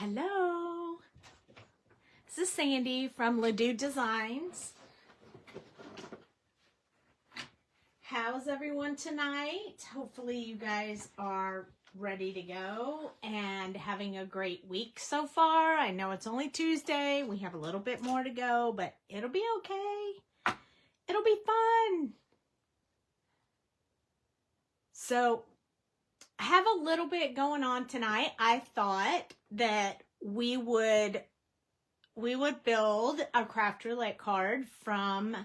Hello, this is Sandy from Doux Designs. How's everyone tonight? Hopefully you guys are ready to go and having a great week so far. I know it's only Tuesday. We have a little bit more to go, but it'll be okay. It'll be fun. So I have a little bit going on tonight. I thought that we would build a Craft Roulette card from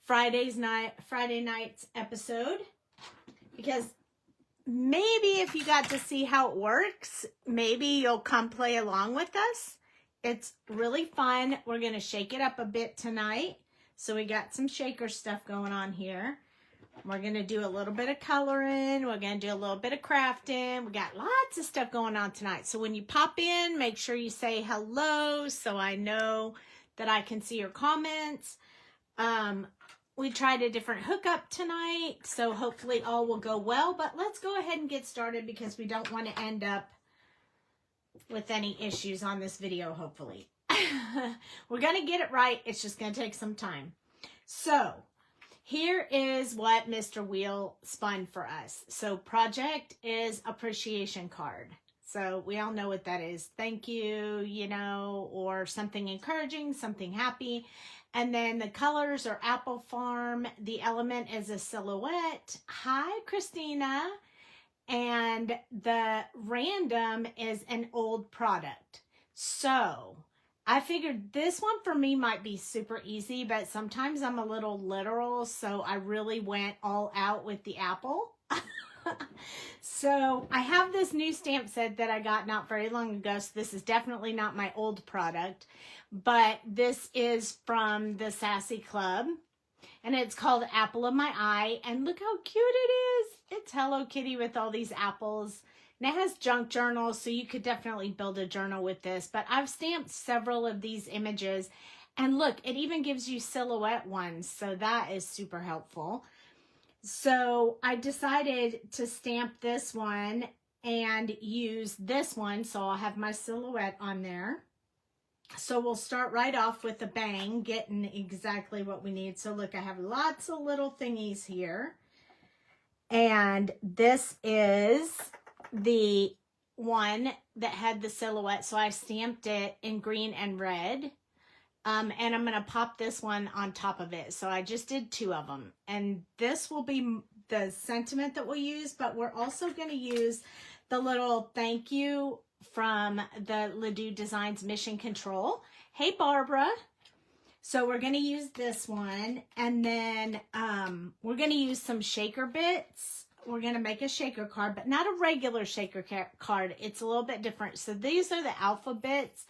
Friday night's episode, because maybe if you got to see how it works, maybe you'll come play along with us. It's really fun. We're going to shake it up a bit tonight. So we got some shaker stuff going on here. We're going to do a little bit of coloring. We're going to do a little bit of crafting. We got lots of stuff going on tonight. So when you pop in, make sure you say hello so I know that I can see your comments. We tried a different hookup tonight, so hopefully all will go well. But let's go ahead and get started because we don't want to end up with any issues on this video, hopefully. We're going to get it right. It's just going to take some time. So here is what Mr. Wheel spun for us. So project is appreciation card. So we all know what that is. Thank you, you know, or something encouraging, something happy. And then the colors are Apple Farm. The element is a silhouette. Hi, Christina. And the random is an old product. So I figured this one for me might be super easy, but sometimes I'm a little literal. So I really went all out with the apple. So I have this new stamp set that I got not very long ago. So this is definitely not my old product, but this is from the Sassy Club and it's called Apple of My Eye. And look how cute it is. It's Hello Kitty with all these apples. And it has junk journals, so you could definitely build a journal with this. But I've stamped several of these images. And look, it even gives you silhouette ones. So that is super helpful. So I decided to stamp this one and use this one. So I'll have my silhouette on there. So we'll start right off with a bang, getting exactly what we need. So look, I have lots of little thingies here. And this is the one that had the silhouette. So I stamped it in green and red. And I'm going to pop this one on top of it. So I just did two of them. And this will be the sentiment that we'll use. But we're also going to use the little thank you from the Doux Designs Mission Control. Hey, Barbara. So we're going to use this one. And then we're going to use some shaker bits. We're going to make a shaker card, but not a regular shaker card. It's a little bit different. So these are the alphabets.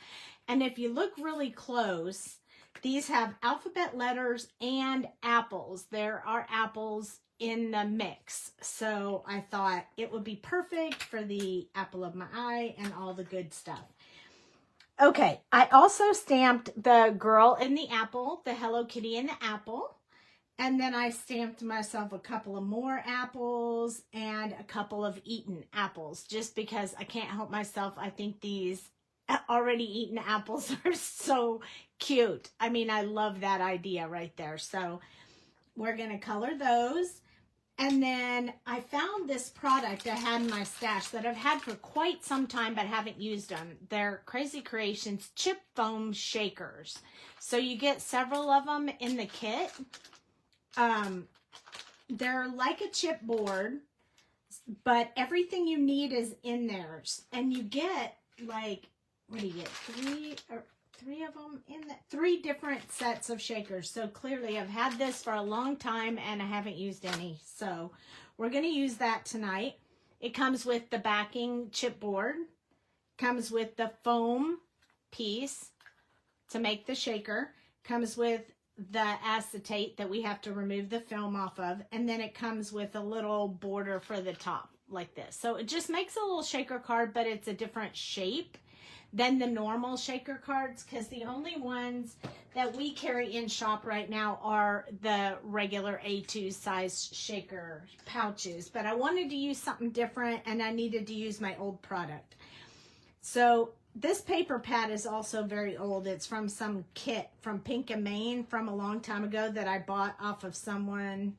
And if you look really close, these have alphabet letters and apples. There are apples in the mix. So I thought it would be perfect for the apple of my eye and all the good stuff. Okay, I also stamped the girl in the apple, the Hello Kitty in the apple. And then I stamped myself a couple of more apples and a couple of eaten apples, just because I can't help myself. I think these already eaten apples are so cute. I mean, I love that idea right there. So we're going to color those. And then I found this product I had in my stash that I've had for quite some time, but haven't used them. They're Krazy Kreations chip foam shakers. So you get several of them in the kit. They're like a chipboard, but everything you need is in there. And you get like, what do you get? Three of them in the 3 different sets of shakers. So clearly I've had this for a long time and I haven't used any. So we're going to use that tonight. It comes with the backing chipboard, comes with the foam piece to make the shaker, comes with the acetate that we have to remove the film off of, and then it comes with a little border for the top like this. So it just makes a little shaker card, but it's a different shape than the normal shaker cards, because the only ones that we carry in shop right now are the regular A2 size shaker pouches. But I wanted to use something different and I needed to use my old product. So this paper pad is also very old. It's from some kit from Pink and Maine from a long time ago that I bought off of someone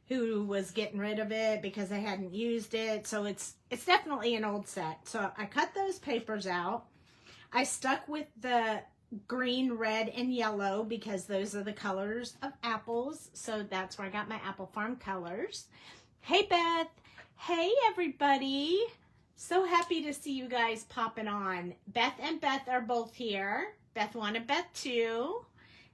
who was getting rid of it because they hadn't used it. So it's definitely an old set. So I cut those papers out. I stuck with the green, red, and yellow because those are the colors of apples. So that's where I got my Apple Farm colors. Hey, Beth. Hey, everybody. So happy to see you guys popping on. Beth and Beth are both here. Beth 1 and Beth 2.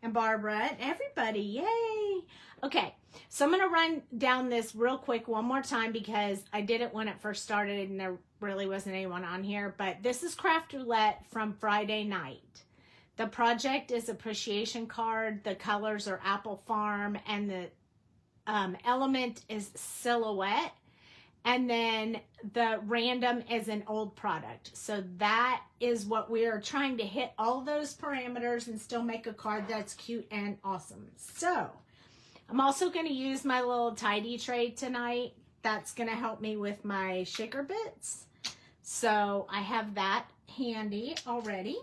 And Barbara and everybody. Yay. Okay, so I'm going to run down this real quick one more time because I did it when it first started and there really wasn't anyone on here. But this is Craft Roulette from Friday night. The project is appreciation card. The colors are Apple Farm and the element is silhouette. And then the random is an old product. So that is what we are trying to hit all those parameters and still make a card that's cute and awesome. So I'm also going to use my little tidy tray tonight. That's going to help me with my shaker bits. So I have that handy already.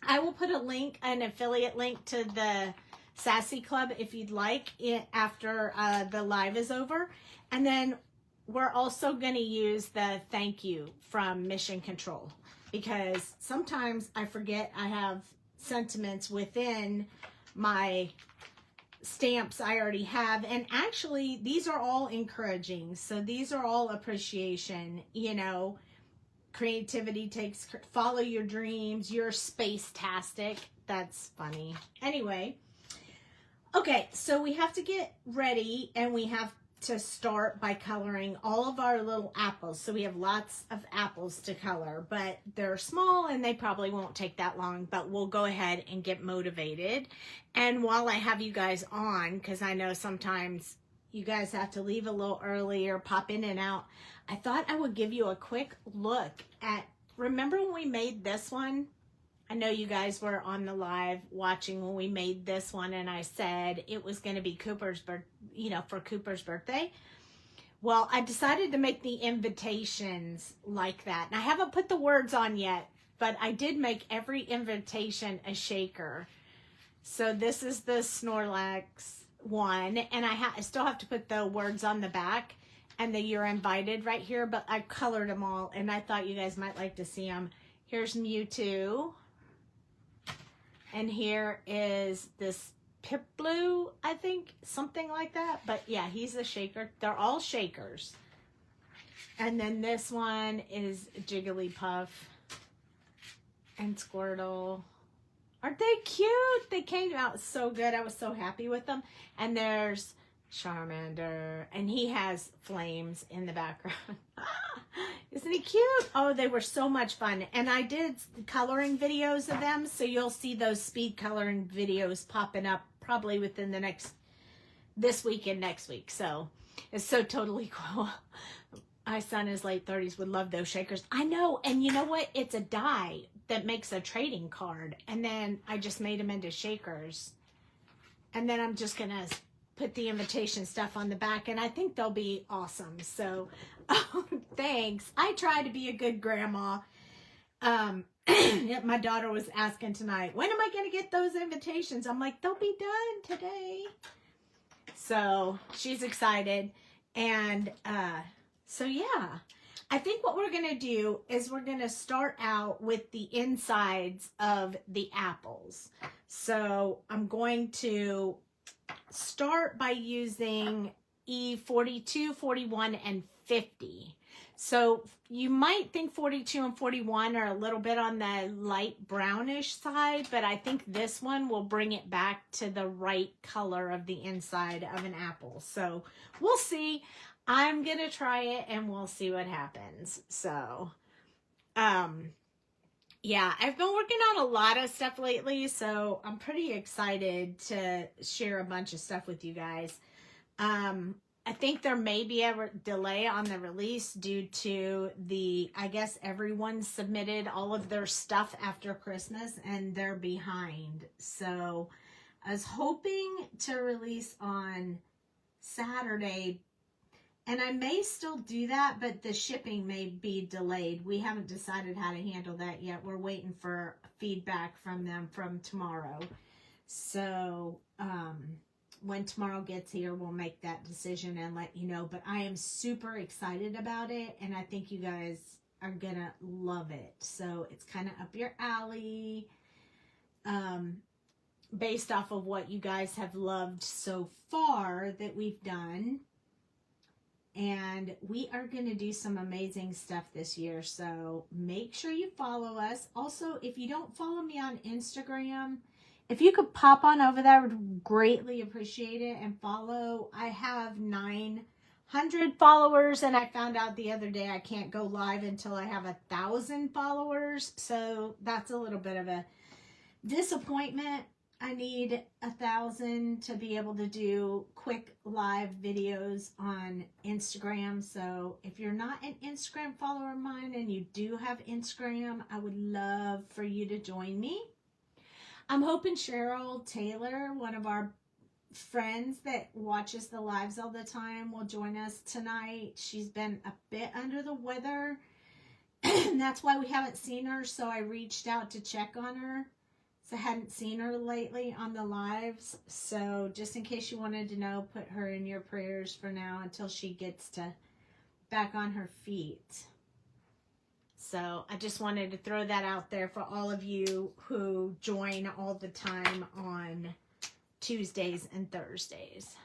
I will put a link, an affiliate link to the Sassy Club if you'd like it after the live is over. And then we're also going to use the thank you from Mission Control because sometimes I forget I have sentiments within my stamps I already have. And actually, these are all encouraging. So these are all appreciation, you know. Creativity takes, follow your dreams, you're space-tastic. That's funny. Anyway, okay, so we have to get ready and we have to start by coloring all of our little apples. So we have lots of apples to color, but they're small and they probably won't take that long, but we'll go ahead and get motivated. And while I have you guys on, because I know sometimes you guys have to leave a little early or pop in and out, I thought I would give you a quick look at, remember when we made this one? I know you guys were on the live watching when we made this one and I said it was going to be Cooper's for Cooper's birthday. Well, I decided to make the invitations like that. And I haven't put the words on yet, but I did make every invitation a shaker. So this is the Snorlax one, and I still have to put the words on the back and the you're invited right here, but I colored them all and I thought you guys might like to see them. Here's Mewtwo. And here is this Piplup, I think, something like that. But yeah, he's a shaker. They're all shakers. And then this one is Jigglypuff and Squirtle. Aren't they cute? They came out so good. I was so happy with them. And there's Charmander, and he has flames in the background. Isn't he cute? Oh, they were so much fun. And I did coloring videos of them, so you'll see those speed coloring videos popping up probably within this week and next week. So it's so totally cool. My son is late 30s, would love those shakers. I know, and you know what? It's a die that makes a trading card, and then I just made them into shakers. And then I'm just going to put the invitation stuff on the back, and I think they'll be awesome. So thanks. I try to be a good grandma. My daughter was asking tonight, when am I going to get those invitations? I'm like, they'll be done today. So she's excited. And so yeah, I think what we're going to do is we're going to start out with the insides of the apples. So I'm going to start by using E42, 41, and 50. So you might think 42 and 41 are a little bit on the light brownish side, but I think this one will bring it back to the right color of the inside of an apple. So we'll see. I'm going to try it and we'll see what happens. So, yeah, I've been working on a lot of stuff lately, so I'm pretty excited to share a bunch of stuff with you guys. I think there may be a delay on the release due to I guess everyone submitted all of their stuff after Christmas and they're behind. So I was hoping to release on Saturday, And I may still do that, but the shipping may be delayed. We haven't decided how to handle that yet. We're waiting for feedback from them from tomorrow. So when tomorrow gets here, we'll make that decision and let you know. But I am super excited about it, and I think you guys are going to love it. So it's kind of up your alley, based off of what you guys have loved so far that we've done. And we are going to do some amazing stuff this year. So make sure you follow us. Also, if you don't follow me on Instagram, if you could pop on over there, I would greatly appreciate it. And follow. I have 900 followers. And I found out the other day I can't go live until I have 1,000 followers. So that's a little bit of a disappointment. I need 1,000 to be able to do quick live videos on Instagram. So if you're not an Instagram follower of mine and you do have Instagram, I would love for you to join me. I'm hoping Cheryl Taylor, one of our friends that watches the lives all the time, will join us tonight. She's been a bit under the weather, and that's why we haven't seen her. So I reached out to check on her. I hadn't seen her lately on the lives, so just in case you wanted to know, put her in your prayers for now until she gets to back on her feet. So I just wanted to throw that out there for all of you who join all the time on Tuesdays and Thursdays.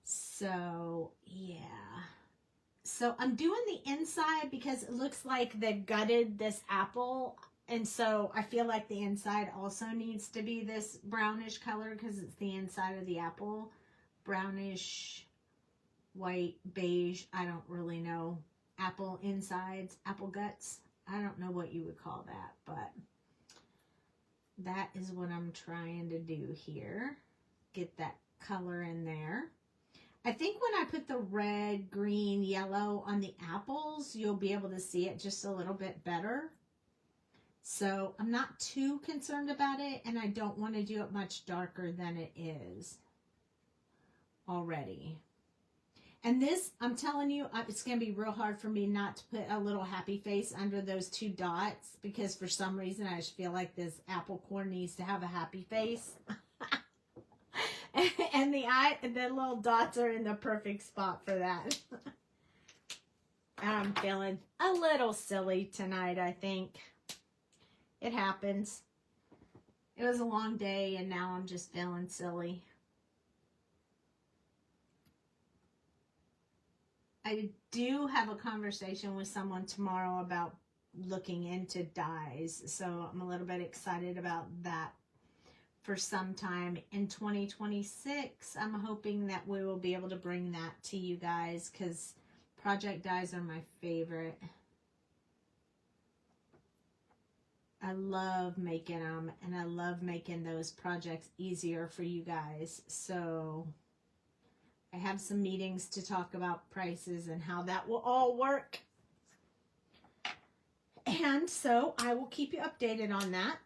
So yeah, so I'm doing the inside because it looks like they've gutted this apple. And so I feel like the inside also needs to be this brownish color because it's the inside of the apple. Brownish, white, beige, I don't really know. Apple insides, apple guts. I don't know what you would call that, but that is what I'm trying to do here. Get that color in there. I think when I put the red, green, yellow on the apples, you'll be able to see it just a little bit better. So I'm not too concerned about it, and I don't want to do it much darker than it is already. And this, I'm telling you, it's going to be real hard for me not to put a little happy face under those 2 dots, because for some reason I just feel like this apple core needs to have a happy face. And the little dots are in the perfect spot for that. I'm feeling a little silly tonight, I think. It happens. It was a long day, and now I'm just feeling silly. I do have a conversation with someone tomorrow about looking into dyes, so I'm a little bit excited about that for some time in 2026. I'm hoping that we will be able to bring that to you guys because project dyes are my favorite. I love making them, and I love making those projects easier for you guys. So I have some meetings to talk about prices and how that will all work. And so I will keep you updated on that.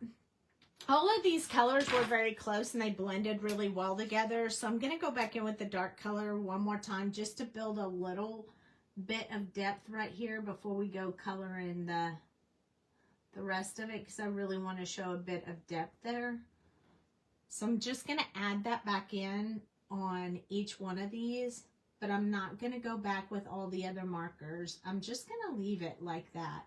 All of these colors were very close and they blended really well together. So I'm going to go back in with the dark color one more time just to build a little bit of depth right here before we go color in the rest of it, because I really want to show a bit of depth there. So I'm just going to add that back in on each one of these, but I'm not going to go back with all the other markers. I'm just going to leave it like that.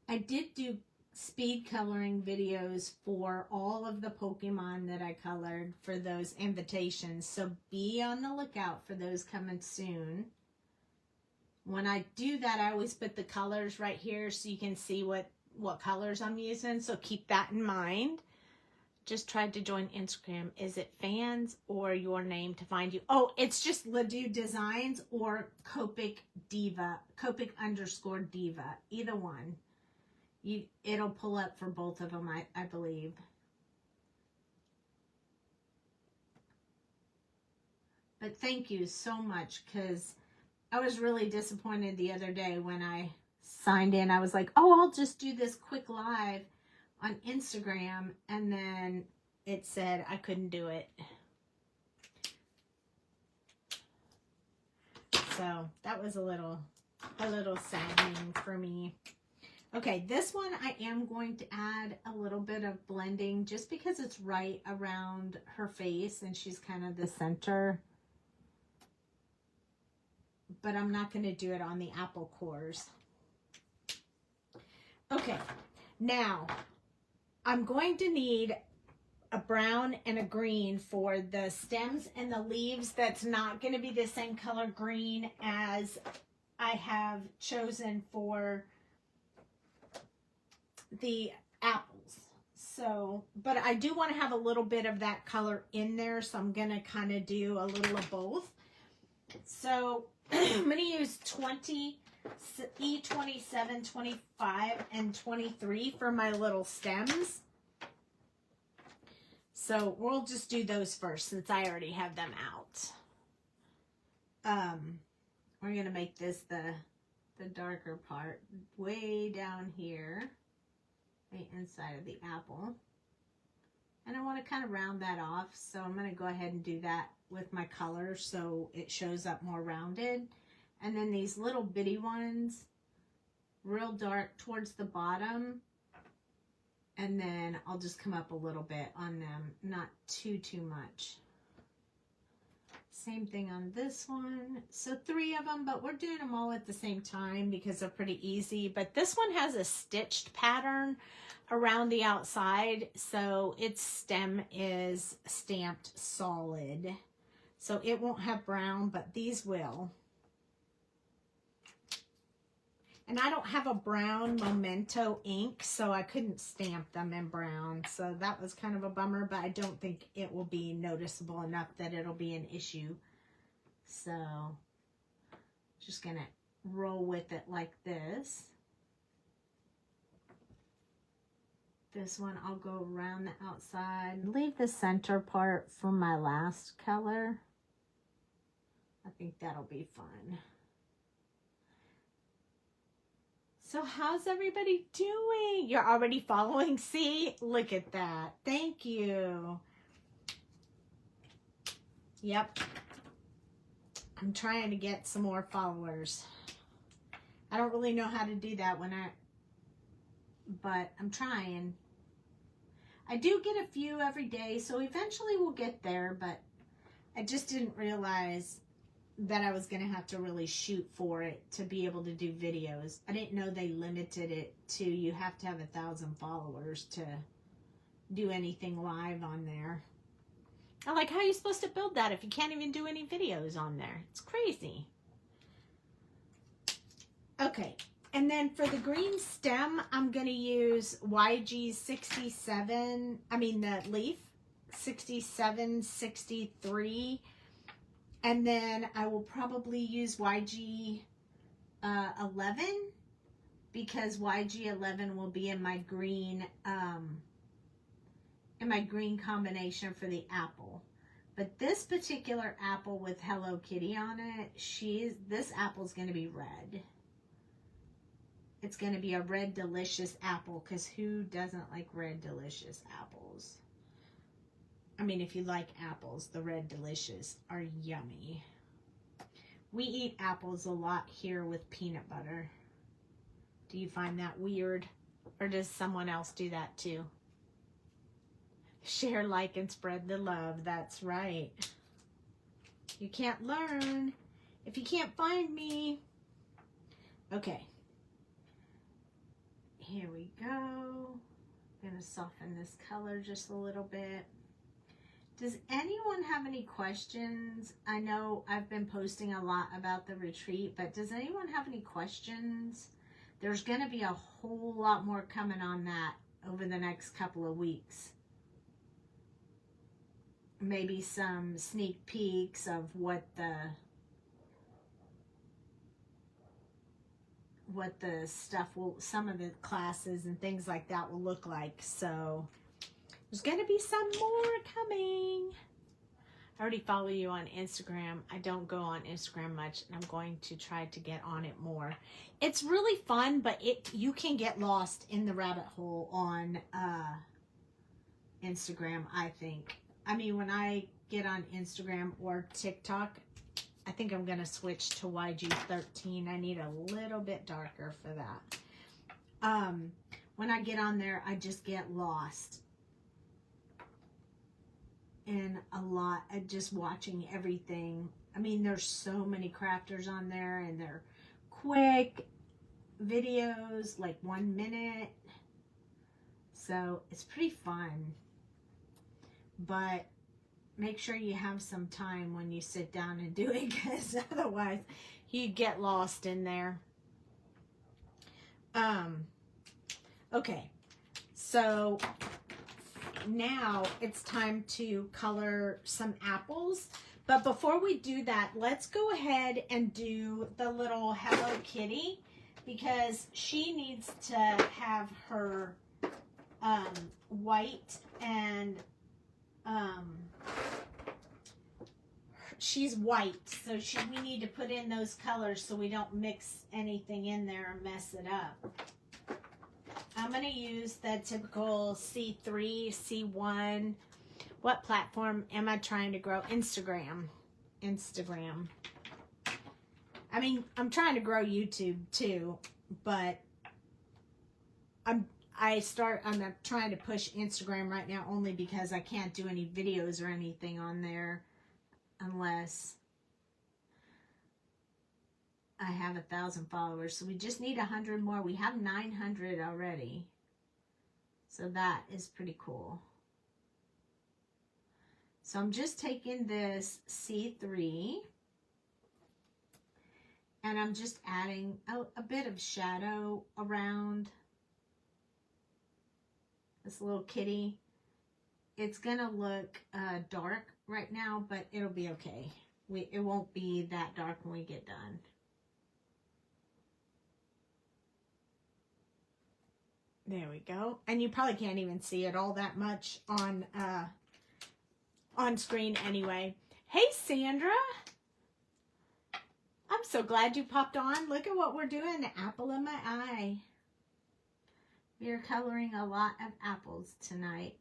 I did do speed coloring videos for all of the Pokemon that I colored for those invitations, so be on the lookout for those coming soon. When I do that, I always put the colors right here so you can see what colors I'm using. So keep that in mind. Just tried to join Instagram. Is it fans or your name to find you? Oh, it's just Ledoux Designs or Copic Diva, Copic_Diva. Either one. It'll pull up for both of them, I believe. But thank you so much, because I was really disappointed the other day when I signed in. I was like, oh, I'll just do this quick live on Instagram, and then it said I couldn't do it. So that was a little saddening for me. Okay, this one I am going to add a little bit of blending just because it's right around her face and she's kind of the center. But I'm not going to do it on the apple cores. Okay, now I'm going to need a brown and a green for the stems and the leaves. That's not going to be the same color green as I have chosen for the apples. So, but I do want to have a little bit of that color in there, so I'm going to kind of do a little of both. So I'm going to use 20 E27, 25, and 23 for my little stems. So we'll just do those first since I already have them out. We're going to make this the darker part way down here, right inside of the apple. And I want to kind of round that off, so I'm going to go ahead and do that with my color so it shows up more rounded. And then these little bitty ones, real dark towards the bottom. And then I'll just come up a little bit on them, not too much. Same thing on this one. So 3 of them, but we're doing them all at the same time because they're pretty easy. But this one has a stitched pattern around the outside, so its stem is stamped solid. So it won't have brown, but these will. And I don't have a brown Memento ink, so I couldn't stamp them in brown. So that was kind of a bummer, but I don't think it will be noticeable enough that it'll be an issue. So just gonna roll with it like this. This one I'll go around the outside. Leave the center part for my last color. I think that'll be fun. So how's everybody doing? You're already following? See? Look at that. Thank you. Yep. I'm trying to get some more followers. I don't really know how to do that but I'm trying. I do get a few every day, so eventually we'll get there, but I just didn't realize that I was going to have to really shoot for it to be able to do videos. I didn't know they limited it to you have to have 1,000 followers to do anything live on there. I'm like, how are you supposed to build that if you can't even do any videos on there? It's crazy. Okay, and then for the green stem, I'm going to use YG 67, the leaf, 67, 63. And then I will probably use YG 11 because YG 11 will be in my green combination for the apple. But this particular apple with Hello Kitty on it, this apple is going to be red. It's going to be a red delicious apple because who doesn't like red delicious apples? If you like apples, the red delicious are yummy. We eat apples a lot here with peanut butter. Do you find that weird? Or does someone else do that too? Share, like, and spread the love. That's right. You can't learn if you can't find me. Okay. Here we go. I'm going to soften this color just a little bit. Does anyone have any questions? I know I've been posting a lot about the retreat, but does anyone have any questions? There's going to be a whole lot more coming on that over the next couple of weeks. Maybe some sneak peeks of what the stuff will, some of the classes and things like that will look like. So there's going to be some more coming. I already follow you on Instagram. I don't go on Instagram much, and I'm going to try to get on it more. It's really fun, but you can get lost in the rabbit hole on Instagram, I think. I mean, when I get on Instagram or TikTok, I think I'm going to switch to YG13. I need a little bit darker for that. When I get on there, I just get lost in a lot of just watching everything. I mean, there's so many crafters on there, and they're quick videos, like 1 minute. So it's pretty fun. But make sure you have some time when you sit down and do it, because otherwise you get lost in there. Okay, so now it's time to color some apples. But before we do that, let's go ahead and do the little Hello Kitty, because she needs to have her white and she's white, so we need to put in those colors so we don't mix anything in there and mess it up. I'm going to use the typical C3, C1. What platform am I trying to grow? Instagram. I mean, I'm trying to grow YouTube too, but I'm trying to push Instagram right now only because I can't do any videos or anything on there unless I have 1,000 followers. So we just need 100 more. We have 900 already. So that is pretty cool. So I'm just taking this C3 and I'm just adding a bit of shadow around this little kitty. It's gonna look dark right now, but it'll be okay. It won't be that dark when we get done. There we go. And you probably can't even see it all that much on screen anyway. Hey, Sandra. I'm so glad you popped on. Look at what we're doing. The apple in my eye. We are coloring a lot of apples tonight.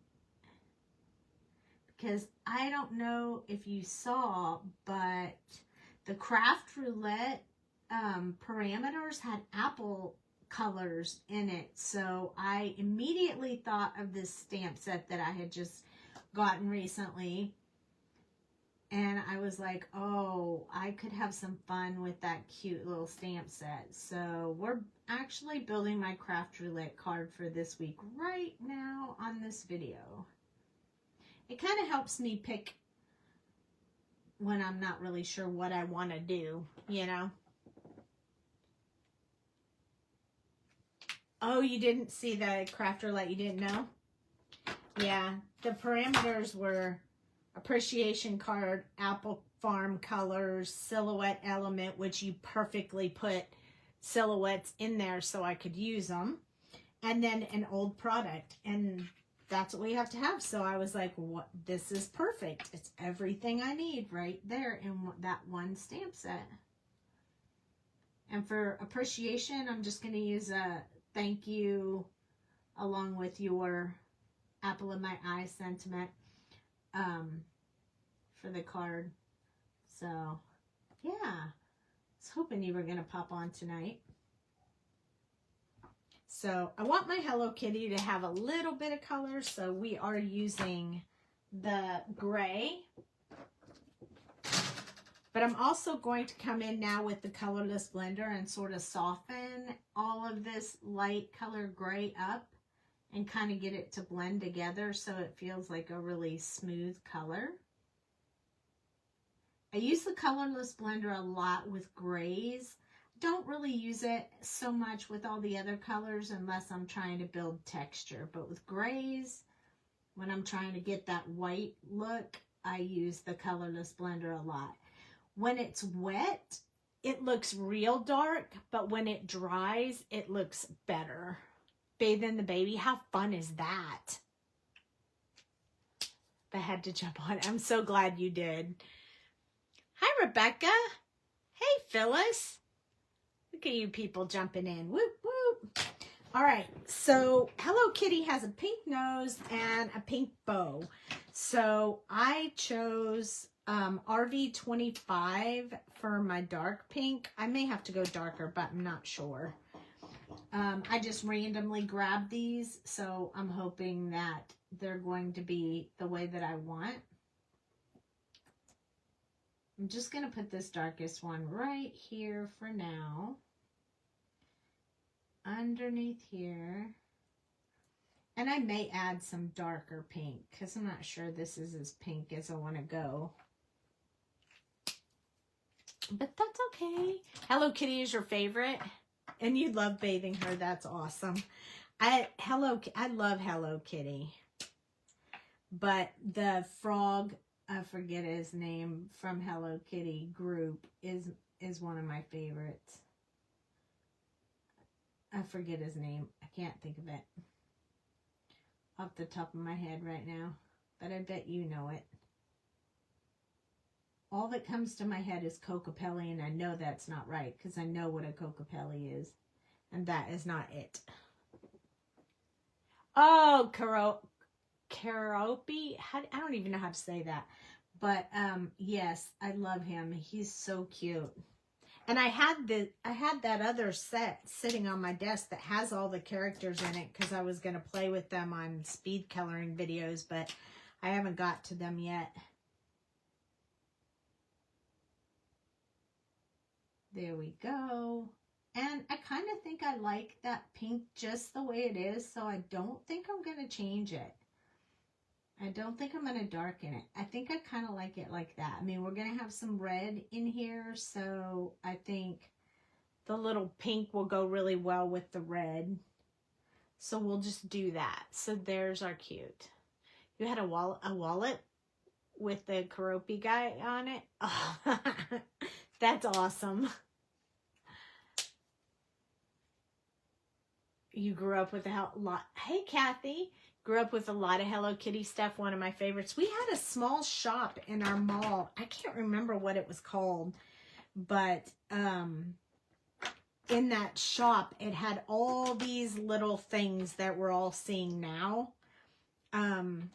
Because I don't know if you saw, but the Craft Roulette parameters had apple colors in it. So I immediately thought of this stamp set that I had just gotten recently. And I was like, oh, I could have some fun with that cute little stamp set. So we're actually building my Craft Roulette card for this week right now on this video. It kind of helps me pick when I'm not really sure what I want to do, you know. Oh, you didn't see the Craft Roulette, you didn't know? Yeah, the parameters were appreciation card, apple farm colors, silhouette element, which you perfectly put silhouettes in there so I could use them, and then an old product, and that's what we have to have. So I was like, what? This is perfect. It's everything I need right there in that one stamp set. And for appreciation, I'm just going to use a thank you along with your apple in my eye sentiment for the card. So yeah, I was hoping you were going to pop on tonight. So I want my Hello Kitty to have a little bit of color, so we are using the gray. But I'm also going to come in now with the colorless blender and sort of soften all of this light color gray up and kind of get it to blend together so it feels like a really smooth color. I use the colorless blender a lot with grays. Don't really use it so much with all the other colors unless I'm trying to build texture. But with grays, when I'm trying to get that white look, I use the colorless blender a lot. When it's wet, it looks real dark, but when it dries, it looks better. Bathe in the Baby, how fun is that? I had to jump on. I'm so glad you did. Hi, Rebecca. Hey, Phyllis. Look at you people jumping in. Whoop, whoop. All right, so Hello Kitty has a pink nose and a pink bow. So I chose RV25 for my dark pink. I may have to go darker, but I'm not sure. I just randomly grabbed these, so I'm hoping that they're going to be the way that I want. I'm just going to put this darkest one right here for now. Underneath here. And I may add some darker pink because I'm not sure this is as pink as I want to go. But that's okay. Hello Kitty is your favorite and you love bathing her. That's awesome. I love Hello Kitty. But the frog, I forget his name, from Hello Kitty group is one of my favorites. I forget his name. I can't think of it off the top of my head right now, but I bet you know it. All that comes to my head is Cocapelli, and I know that's not right because I know what a Cocapelli is, and that is not it. Oh, Karopi. I don't even know how to say that, but yes, I love him. He's so cute. And I had that other set sitting on my desk that has all the characters in it because I was going to play with them on speed coloring videos, but I haven't got to them yet. There we go. And I kind of think I like that pink just the way it is, so I don't think I'm going to change it. I don't think I'm going to darken it. I think I kind of like it like that. I mean, we're going to have some red in here, so I think the little pink will go really well with the red. So we'll just do that. So there's our cute. You had a wallet with the Karopi guy on it? Oh, that's awesome. You grew up with a lot. Hey, Kathy. Grew up with a lot of Hello Kitty stuff. One of my favorites. We had a small shop in our mall. I can't remember what it was called, but in that shop, it had all these little things that we're all seeing now. And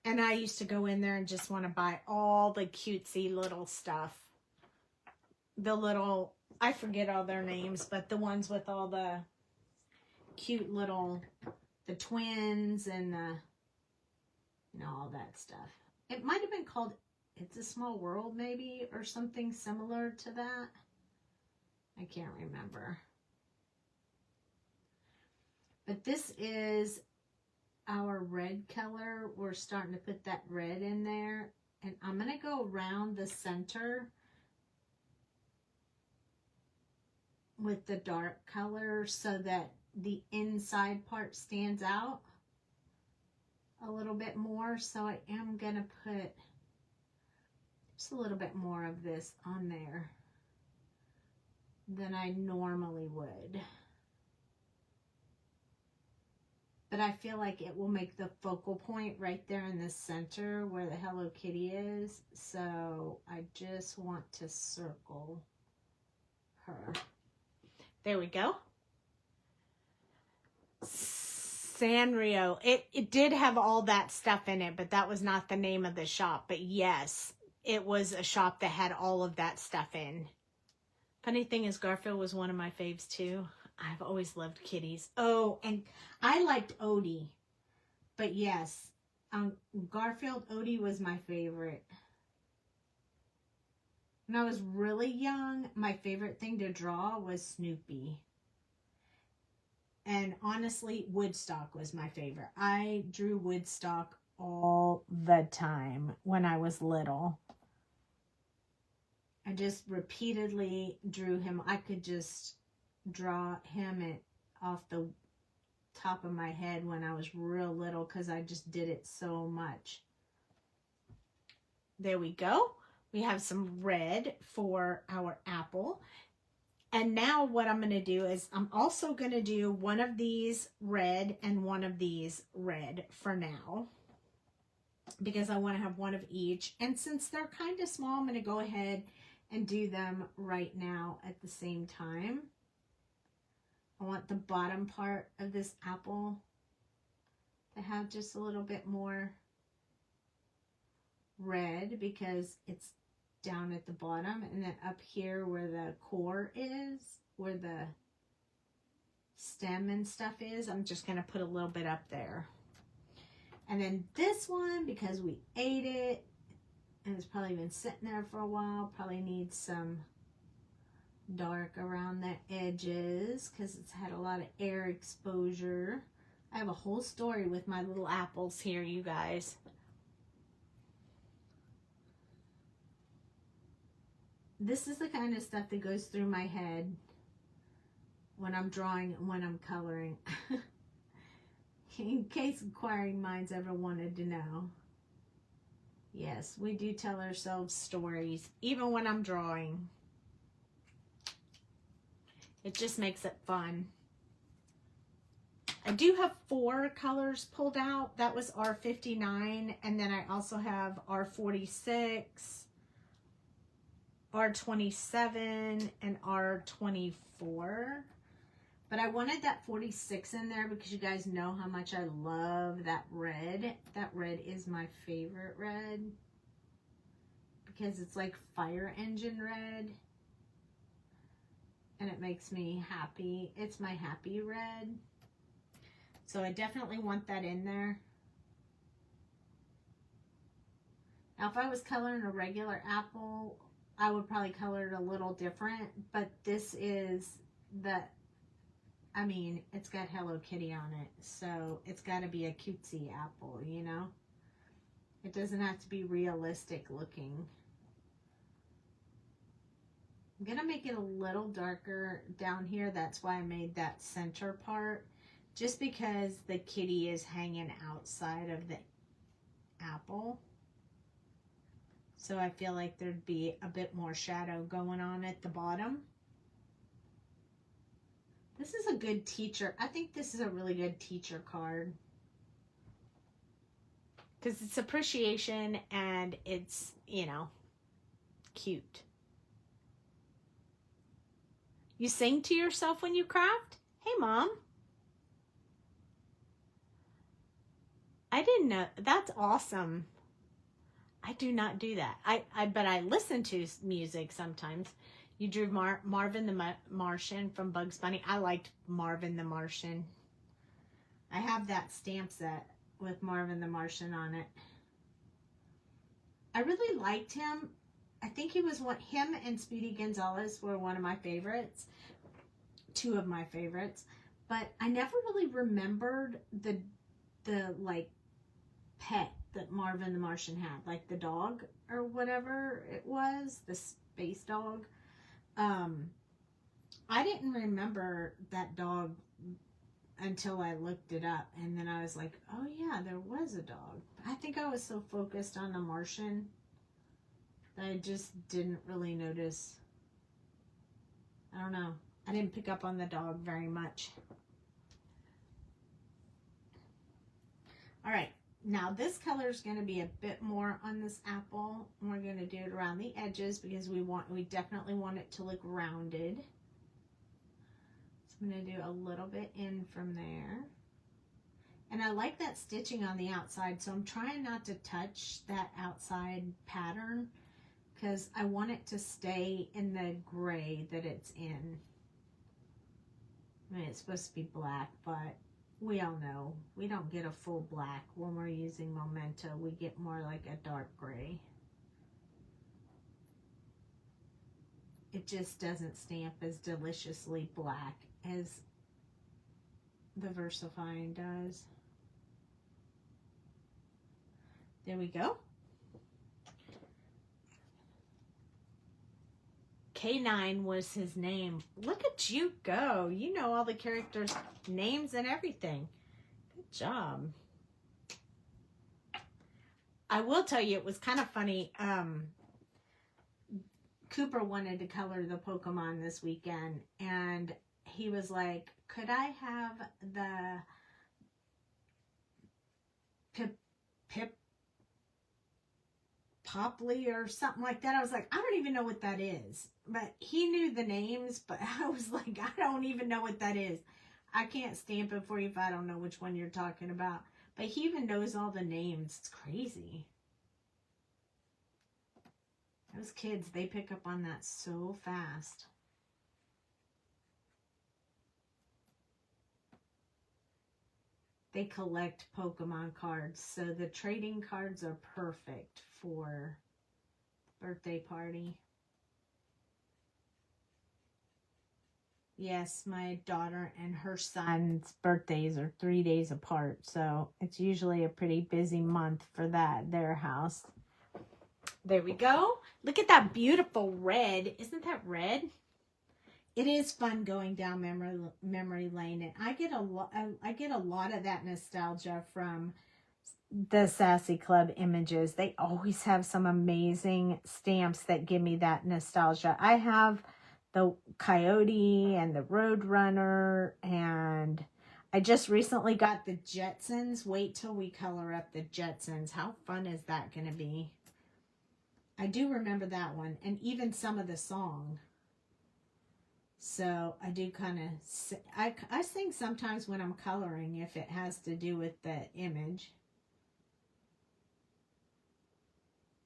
I used to go in there and just want to buy all the cutesy little stuff. The little, I forget all their names, but the ones with all the cute little, the twins and the, you know, all that stuff. It might have been called It's a Small World maybe, or something similar to that. I can't remember. But this is our red color. We're starting to put that red in there. And I'm going to go around the center with the dark color so that the inside part stands out a little bit more. So I am going to put just a little bit more of this on there than I normally would. But I feel like it will make the focal point right there in the center where the Hello Kitty is. So I just want to circle her. There we go. Sanrio. It did have all that stuff in it, but that was not the name of the shop. But yes, it was a shop that had all of that stuff in. Funny thing is, Garfield was one of my faves too. I've always loved kitties. Oh, and I liked Odie. But yes, Garfield, Odie was my favorite. When I was really young, my favorite thing to draw was Snoopy. And honestly, Woodstock was my favorite. I drew Woodstock all the time when I was little. I just repeatedly drew him. I could just draw him off the top of my head when I was real little because I just did it so much. There we go. We have some red for our apple. And now what I'm going to do is I'm also going to do one of these red and one of these red for now, because I want to have one of each. And since they're kind of small, I'm going to go ahead and do them right now at the same time. I want the bottom part of this apple to have just a little bit more red because it's down at the bottom, and then up here where the core is, where the stem and stuff is, I'm just going to put a little bit up there. And then this one, because we ate it and it's probably been sitting there for a while, probably needs some dark around the edges because it's had a lot of air exposure. I have a whole story with my little apples here, you guys. This is the kind of stuff that goes through my head when I'm drawing and when I'm coloring. In case inquiring minds ever wanted to know. Yes, we do tell ourselves stories, even when I'm drawing. It just makes it fun. I do have 4 colors pulled out. That was R59, and then I also have R46, R27, and R24. But I wanted that 46 in there because you guys know how much I love that red. That red is my favorite red because it's like fire engine red. And it makes me happy. It's my happy red. So I definitely want that in there. Now, if I was coloring a regular apple, I would probably color it a little different. But this is the, I mean, it's got Hello Kitty on it. So it's got to be a cutesy apple, you know? It doesn't have to be realistic looking. I'm going to make it a little darker down here. That's why I made that center part. Just because the kitty is hanging outside of the apple. So I feel like there'd be a bit more shadow going on at the bottom. This is a good teacher. I think this is a really good teacher card. Because it's appreciation and it's, you know, cute. You sing to yourself when you craft? Hey, Mom. I didn't know. That's awesome. I do not do that. But I listen to music sometimes. You drew Marvin the Martian from Bugs Bunny. I liked Marvin the Martian. I have that stamp set with Marvin the Martian on it. I really liked him. I think he was him and Speedy Gonzalez were one of my favorites. 2 of my favorites. But I never really remembered the like pet that Marvin the Martian had, like the dog or whatever it was, the space dog. I didn't remember that dog until I looked it up, and then I was like, oh yeah, there was a dog. I think I was so focused on the Martian that I just didn't really notice. I don't know. I didn't pick up on the dog very much. All right, now this color is going to be a bit more on this apple. And we're going to do it around the edges because we definitely want it to look rounded. So I'm going to do a little bit in from there. And I like that stitching on the outside, so I'm trying not to touch that outside pattern because I want it to stay in the gray that it's in. I mean, it's supposed to be black, but we all know we don't get a full black when we're using Memento. We get more like a dark gray. It just doesn't stamp as deliciously black as the VersaFine does. There we go. K9 was his name. Look at you go. You know all the characters' names and everything. Good job. I will tell you, it was kind of funny. Cooper wanted to color the Pokemon this weekend, and he was like, could I have the Pip Popley or something like that? I was like, I don't even know what that is. but he knew the names, but I was like, I don't even know what that is. I can't stamp it for you if I don't know which one you're talking about. But he even knows all the names. It's crazy. Those kids, they pick up on that so fast. They collect Pokemon cards, so the trading cards are perfect for birthday party. Yes, my daughter and her son's birthdays are 3 days apart, so it's usually a pretty busy month for that, their house. There we go. Look at that beautiful red. Isn't that red? It is fun going down memory lane, and I get a lot of that nostalgia from the Sassy Club images. They always have some amazing stamps that give me that nostalgia. I have the Coyote and the Roadrunner, and I just recently got the Jetsons. Wait till we color up the Jetsons. How fun is that going to be? I do remember that one, and even some of the song. So I do kind of, I sing sometimes when I'm coloring if it has to do with the image.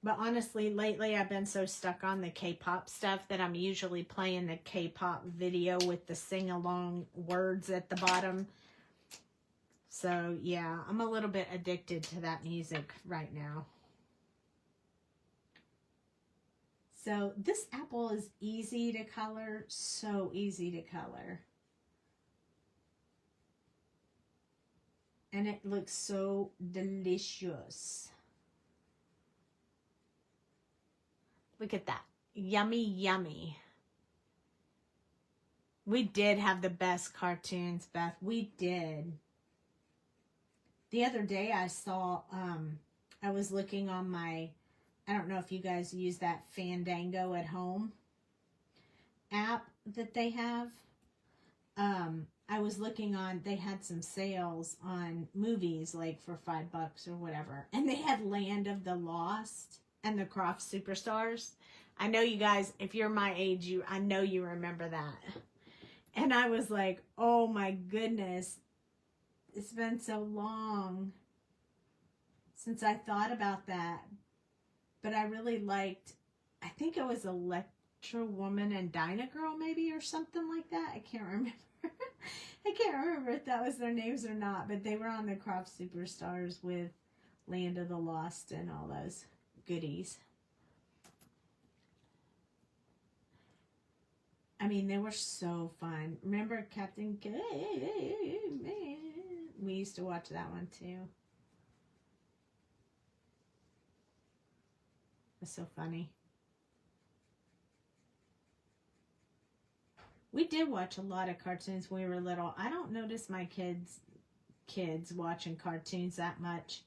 But honestly, lately I've been so stuck on the K-pop stuff that I'm usually playing the K-pop video with the sing-along words at the bottom. So yeah, I'm a little bit addicted to that music right now. So this apple is easy to color, so easy to color. And it looks so delicious. Look at that. Yummy, yummy. We did have the best cartoons, Beth. We did. The other day I saw, I was looking on my, I don't know if you guys use that Fandango at Home app that they have. I was looking on, they had some sales on movies like for $5 or whatever. And they had Land of the Lost and the Craft Superstars. I know you guys, if you're my age, I know you remember that. And I was like, oh my goodness, it's been so long since I thought about that. But I really liked, I think it was Electro Woman and Dyna Girl maybe, or something like that. I can't remember. I can't remember if that was their names or not, but they were on the Craft Superstars with Land of the Lost and all those goodies. I mean, they were so fun. Remember Captain K? We used to watch that one too. It's so funny. We did watch a lot of cartoons when we were little. I don't notice my kids watching cartoons that much.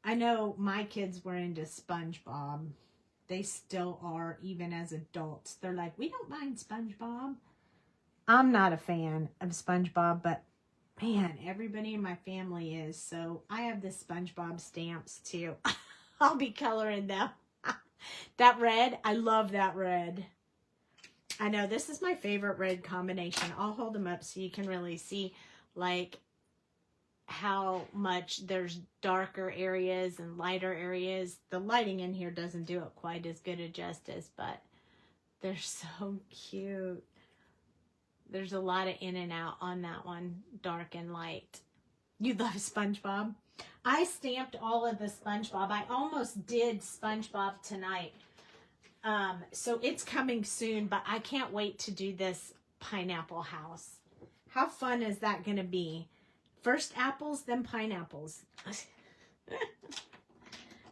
I know my kids were into SpongeBob. They still are, even as adults. They're like, we don't mind SpongeBob. I'm not a fan of SpongeBob, but man, everybody in my family is. So I have the SpongeBob stamps too. I'll be coloring them. That red, I love that red. I know, this is my favorite red combination. I'll hold them up so you can really see like how much there's darker areas and lighter areas. The lighting in here doesn't do it quite as good a justice, but they're so cute. There's a lot of in and out on that one, dark and light. You love SpongeBob? I stamped all of the SpongeBob. I almost did SpongeBob tonight. So it's coming soon, but I can't wait to do this pineapple house. How fun is that going to be? First apples, then pineapples.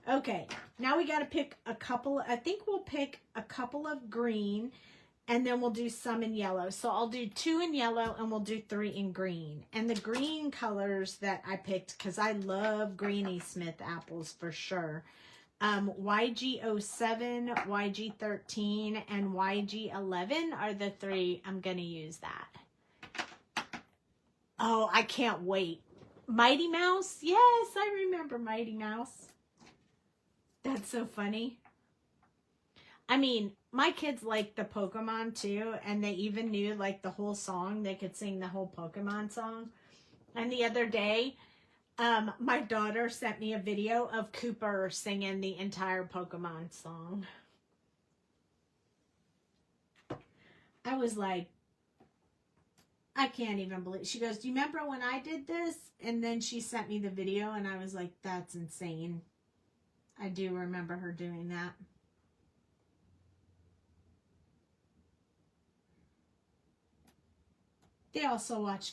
Okay, now we got to pick a couple. I think we'll pick a couple of green, and then we'll do some in yellow. So I'll do 2 in yellow, and we'll do 3 in green. And the green colors that I picked, because I love Granny Smith apples for sure. YG07, YG13, and YG11 are the 3 I'm going to use that. Oh, I can't wait. Mighty Mouse? Yes, I remember Mighty Mouse. That's so funny. I mean, my kids like the Pokemon too, and they even knew like the whole song. They could sing the whole Pokemon song. And the other day, my daughter sent me a video of Cooper singing the entire Pokemon song. I was like, I can't even believe. She goes, do you remember when I did this? And then she sent me the video, and I was like, that's insane. I do remember her doing that. They also watch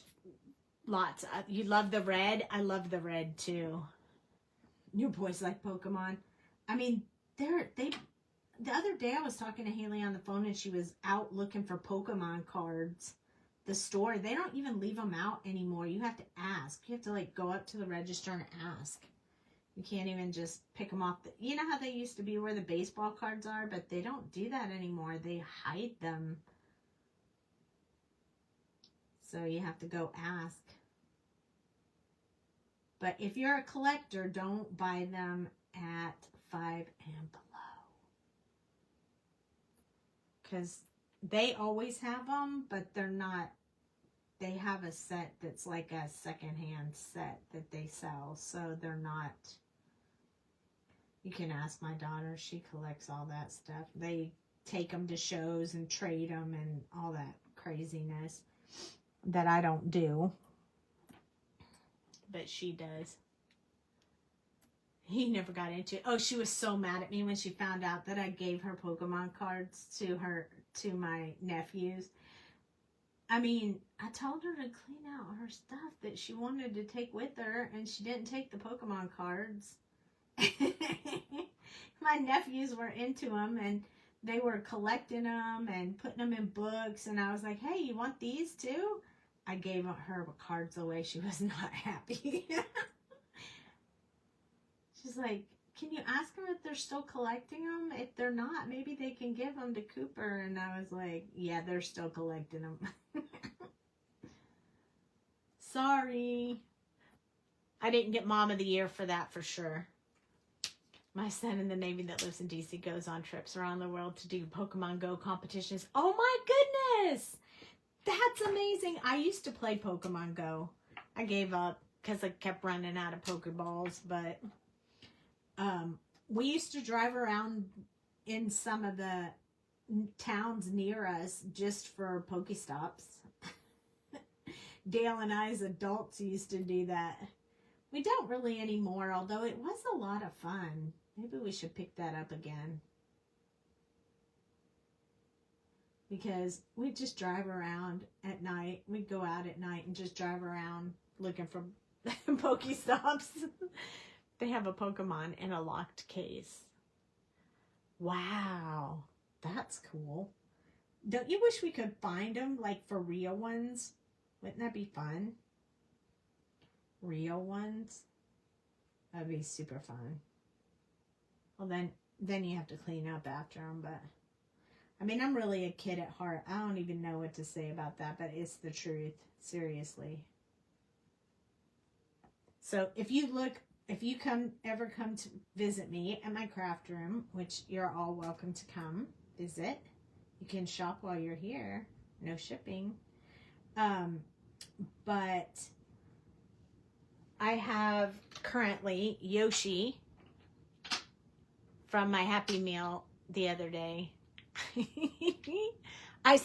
lots. You love the red? I love the red too. You boys like Pokemon. I mean, the other day I was talking to Haley on the phone, and she was out looking for Pokemon cards. The store, they don't even leave them out anymore. You have to ask. You have to like go up to the register and ask. You can't even just pick them off. You know how they used to be where the baseball cards are, but they don't do that anymore. They hide them. So you have to go ask. But if you're a collector, don't buy them at 5 and below. Because they always have them, but they're not. They have a set that's like a secondhand set that they sell. So they're not. You can ask my daughter. She collects all that stuff. They take them to shows and trade them and all that craziness that I don't do. But she does. He never got into it. Oh, she was so mad at me when she found out that I gave her Pokemon cards to my nephews. I mean, I told her to clean out her stuff that she wanted to take with her, and she didn't take the Pokemon cards. My nephews were into them, and they were collecting them and putting them in books, and I was like, hey, you want these too? I gave her cards away. She was not happy. She's like, can you ask them if they're still collecting them? If they're not, maybe they can give them to Cooper. And I was like, yeah, they're still collecting them. Sorry. I didn't get Mom of the Year for that for sure. My son in the Navy that lives in DC goes on trips around the world to do Pokemon Go competitions. Oh my goodness! That's amazing. I used to play Pokemon Go. I gave up because I kept running out of Pokeballs, but we used to drive around in some of the towns near us just for Pokestops. Dale and I as adults used to do that. We don't really anymore, although it was a lot of fun. Maybe we should pick that up again. Because we just drive around at night. We'd go out at night and just drive around looking for Pokestops. They have a Pokemon in a locked case. Wow, that's cool. Don't you wish we could find them, like, for real ones? Wouldn't that be fun? Real ones? That'd be super fun. Well, then you have to clean up after them, but... I mean, I'm really a kid at heart. I don't even know what to say about that, but it's the truth. Seriously. So, if you ever come to visit me at my craft room, which you're all welcome to come visit. You can shop while you're here. No shipping. But I have currently Yoshi from my Happy Meal the other day.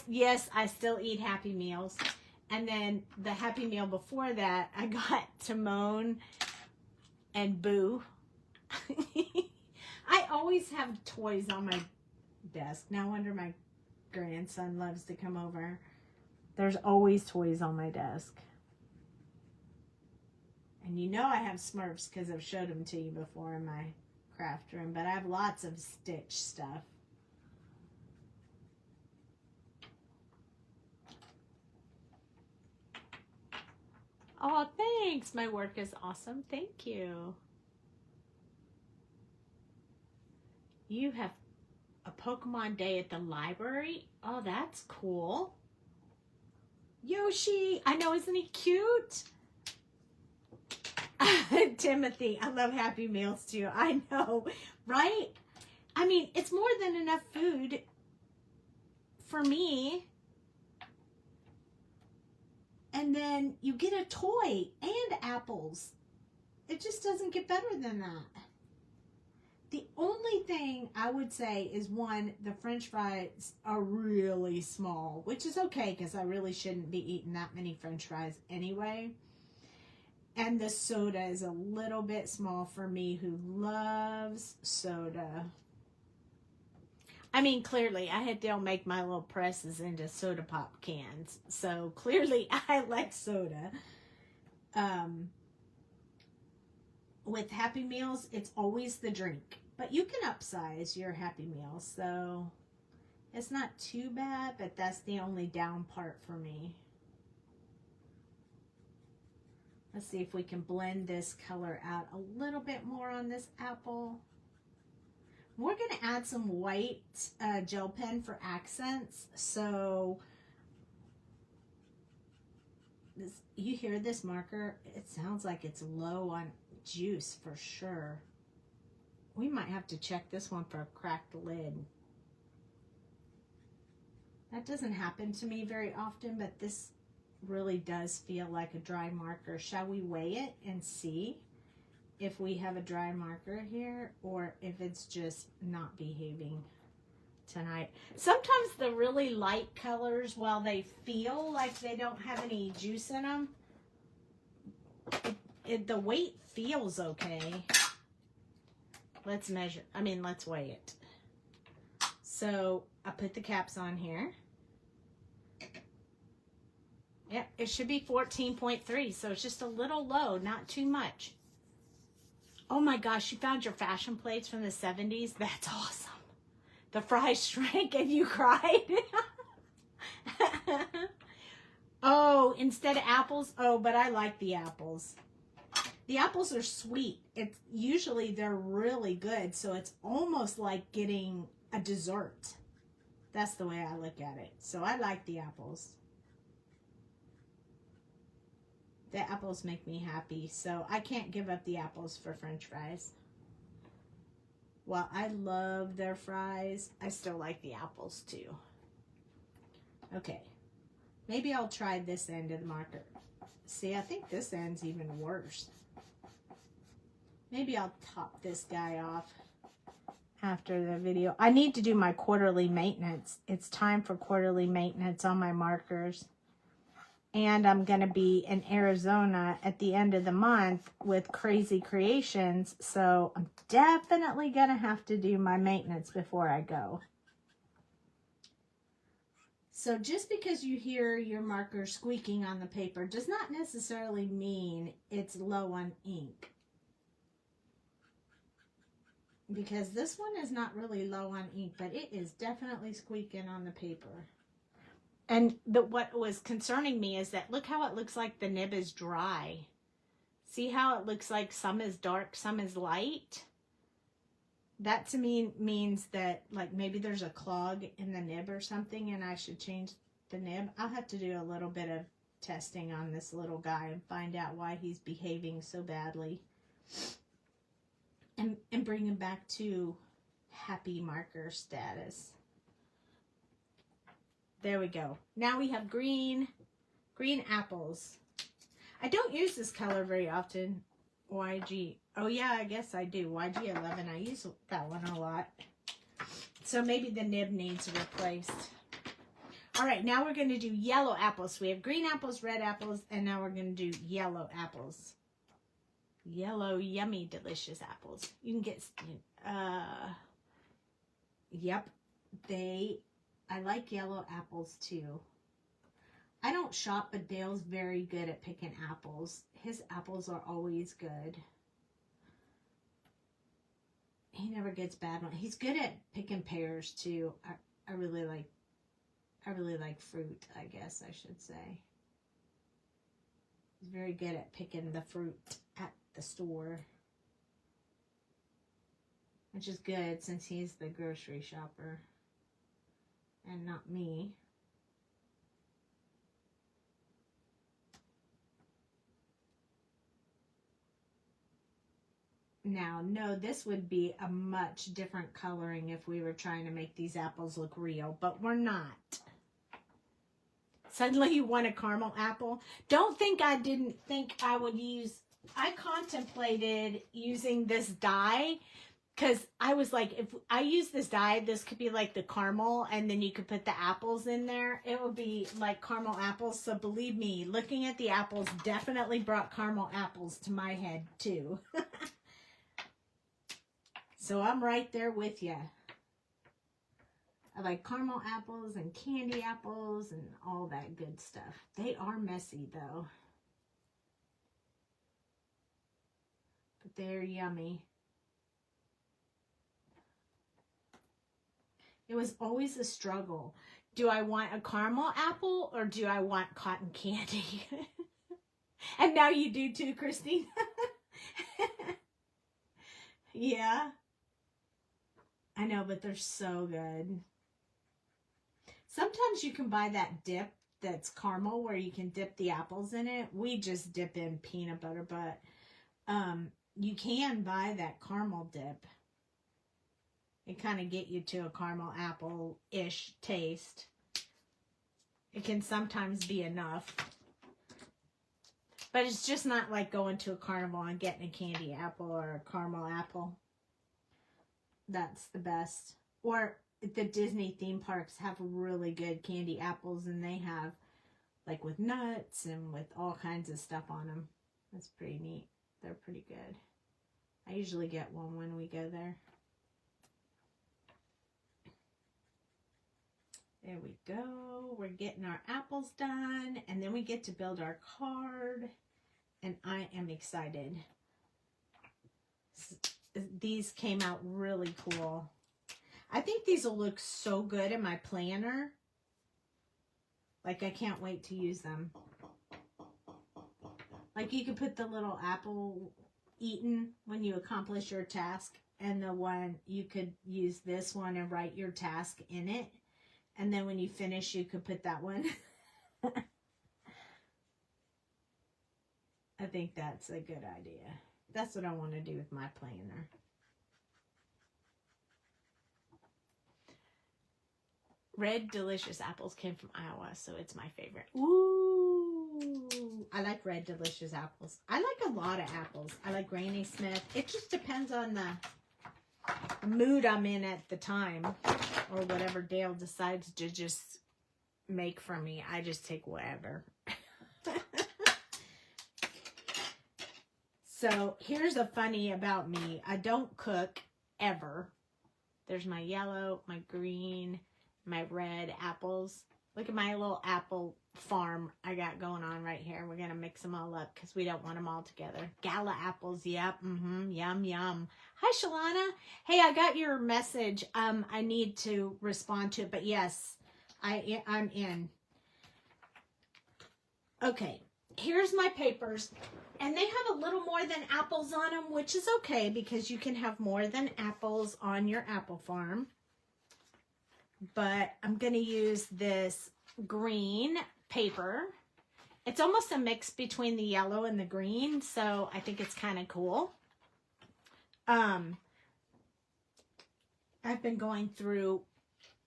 Yes, I still eat Happy Meals. And then the Happy Meal before that, I got Timon and Boo. I always have toys on my desk. No wonder my grandson loves to come over. There's always toys on my desk. And you know I have Smurfs because I've showed them to you before in my craft room. But I have lots of Stitch stuff. Oh, thanks. My work is awesome. Thank you. You have a Pokemon day at the library? Oh, that's cool. Yoshi, I know, isn't he cute? Timothy, I love Happy Meals too. I know, right? I mean, it's more than enough food for me. And then you get a toy and apples. It just doesn't get better than that. The only thing I would say is, one, the French fries are really small, which is okay because I really shouldn't be eating that many French fries anyway. And the soda is a little bit small for me who loves soda. I mean, clearly, I had to make my little presses into soda pop cans. So, clearly, I like soda. With Happy Meals, it's always the drink. But you can upsize your Happy Meals. So, it's not too bad, but that's the only down part for me. Let's see if we can blend this color out a little bit more on this apple. We're going to add some white gel pen for accents. So, you hear this marker? It sounds like it's low on juice for sure. We might have to check this one for a cracked lid. That doesn't happen to me very often, but this really does feel like a dry marker. Shall we weigh it and see if we have a dry marker here, or if it's just not behaving tonight? Sometimes the really light colors, while they feel like they don't have any juice in them, the weight feels okay. Let's measure, let's weigh it. So I put the caps on here. Yeah, it should be 14.3, so it's just a little low, not too much. Oh my gosh, you found your fashion plates from the 70s? That's awesome. The fries shrank and you cried. Oh, instead of apples? Oh, but I like the apples. The apples are sweet. They're really good, so it's almost like getting a dessert. That's the way I look at it. So I like the apples. The apples make me happy, so I can't give up the apples for French fries. While I love their fries, I still like the apples too. Okay, maybe I'll try this end of the marker. See, I think this end's even worse. Maybe I'll top this guy off after the video. I need to do my quarterly maintenance. It's time for quarterly maintenance on my markers. And I'm going to be in Arizona at the end of the month with Krazy Kreations. So I'm definitely going to have to do my maintenance before I go. So just because you hear your marker squeaking on the paper does not necessarily mean it's low on ink. Because this one is not really low on ink, but it is definitely squeaking on the paper. And what was concerning me is that look how it looks like the nib is dry. See how it looks like some is dark, some is light? That to me means that like maybe there's a clog in the nib or something and I should change the nib. I'll have to do a little bit of testing on this little guy and find out why he's behaving so badly. And bring him back to happy marker status. There we go. Now we have green apples. I don't use this color very often. YG. Oh yeah, I guess I do. YG11. I use that one a lot. So maybe the nib needs replaced. All right, now we're going to do yellow apples. We have green apples, red apples, and now we're going to do yellow apples. Yellow, yummy, delicious apples. You can get, yep, I like yellow apples too. I don't shop, but Dale's very good at picking apples. His apples are always good. He never gets bad ones. He's good at picking pears too. I really like fruit, I guess I should say. He's very good at picking the fruit at the store. Which is good since he's the grocery shopper. And not me. Now, no, this would be a much different coloring if we were trying to make these apples look real, but we're not. Suddenly you want a caramel apple. Don't think I didn't think I would use, I contemplated using this dye because I was like, if I use this dye, this could be like the caramel and then you could put the apples in there. It would be like caramel apples. So believe me, looking at the apples definitely brought caramel apples to my head too. So I'm right there with you. I like caramel apples and candy apples and all that good stuff. They are messy though. But they're yummy. It was always a struggle. Do I want a caramel apple or do I want cotton candy? And now you do too, Christine. Yeah. I know, but they're so good. Sometimes you can buy that dip that's caramel where you can dip the apples in it. We just dip in peanut butter, but you can buy that caramel dip. It kind of get you to a caramel apple-ish taste. It can sometimes be enough. But it's just not like going to a carnival and getting a candy apple or a caramel apple. That's the best. Or the Disney theme parks have really good candy apples, and they have like with nuts and with all kinds of stuff on them. That's pretty neat. They're pretty good. I usually get one when we go there. There we go. We're getting our apples done, and then we get to build our card, and I am excited. These came out really cool. I think these will look so good in my planner. Like, I can't wait to use them. Like, you could put the little apple eaten when you accomplish your task, and the one, you could use this one and write your task in it. And then when you finish, you could put that one. I think that's a good idea. That's what I want to do with my planner. Red Delicious apples came from Iowa, so it's my favorite. Ooh, I like Red Delicious apples. I like a lot of apples. I like Granny Smith. It just depends on the mood I'm in at the time, or whatever Dale decides to just make for me. I just take whatever. So here's a funny about me. I don't cook ever. There's my yellow, my green, my red apples. Look at my little apple farm I got going on right here. We're going to mix them all up because we don't want them all together. Gala apples, yep. Yum, yum. Hi, Shalana. Hey, I got your message. I need to respond to it, but yes, I'm in. Okay, here's my papers. And they have a little more than apples on them, which is okay because you can have more than apples on your apple farm. But I'm going to use this green paper. It's almost a mix between the yellow and the green, so I think it's kind of cool. I've been going through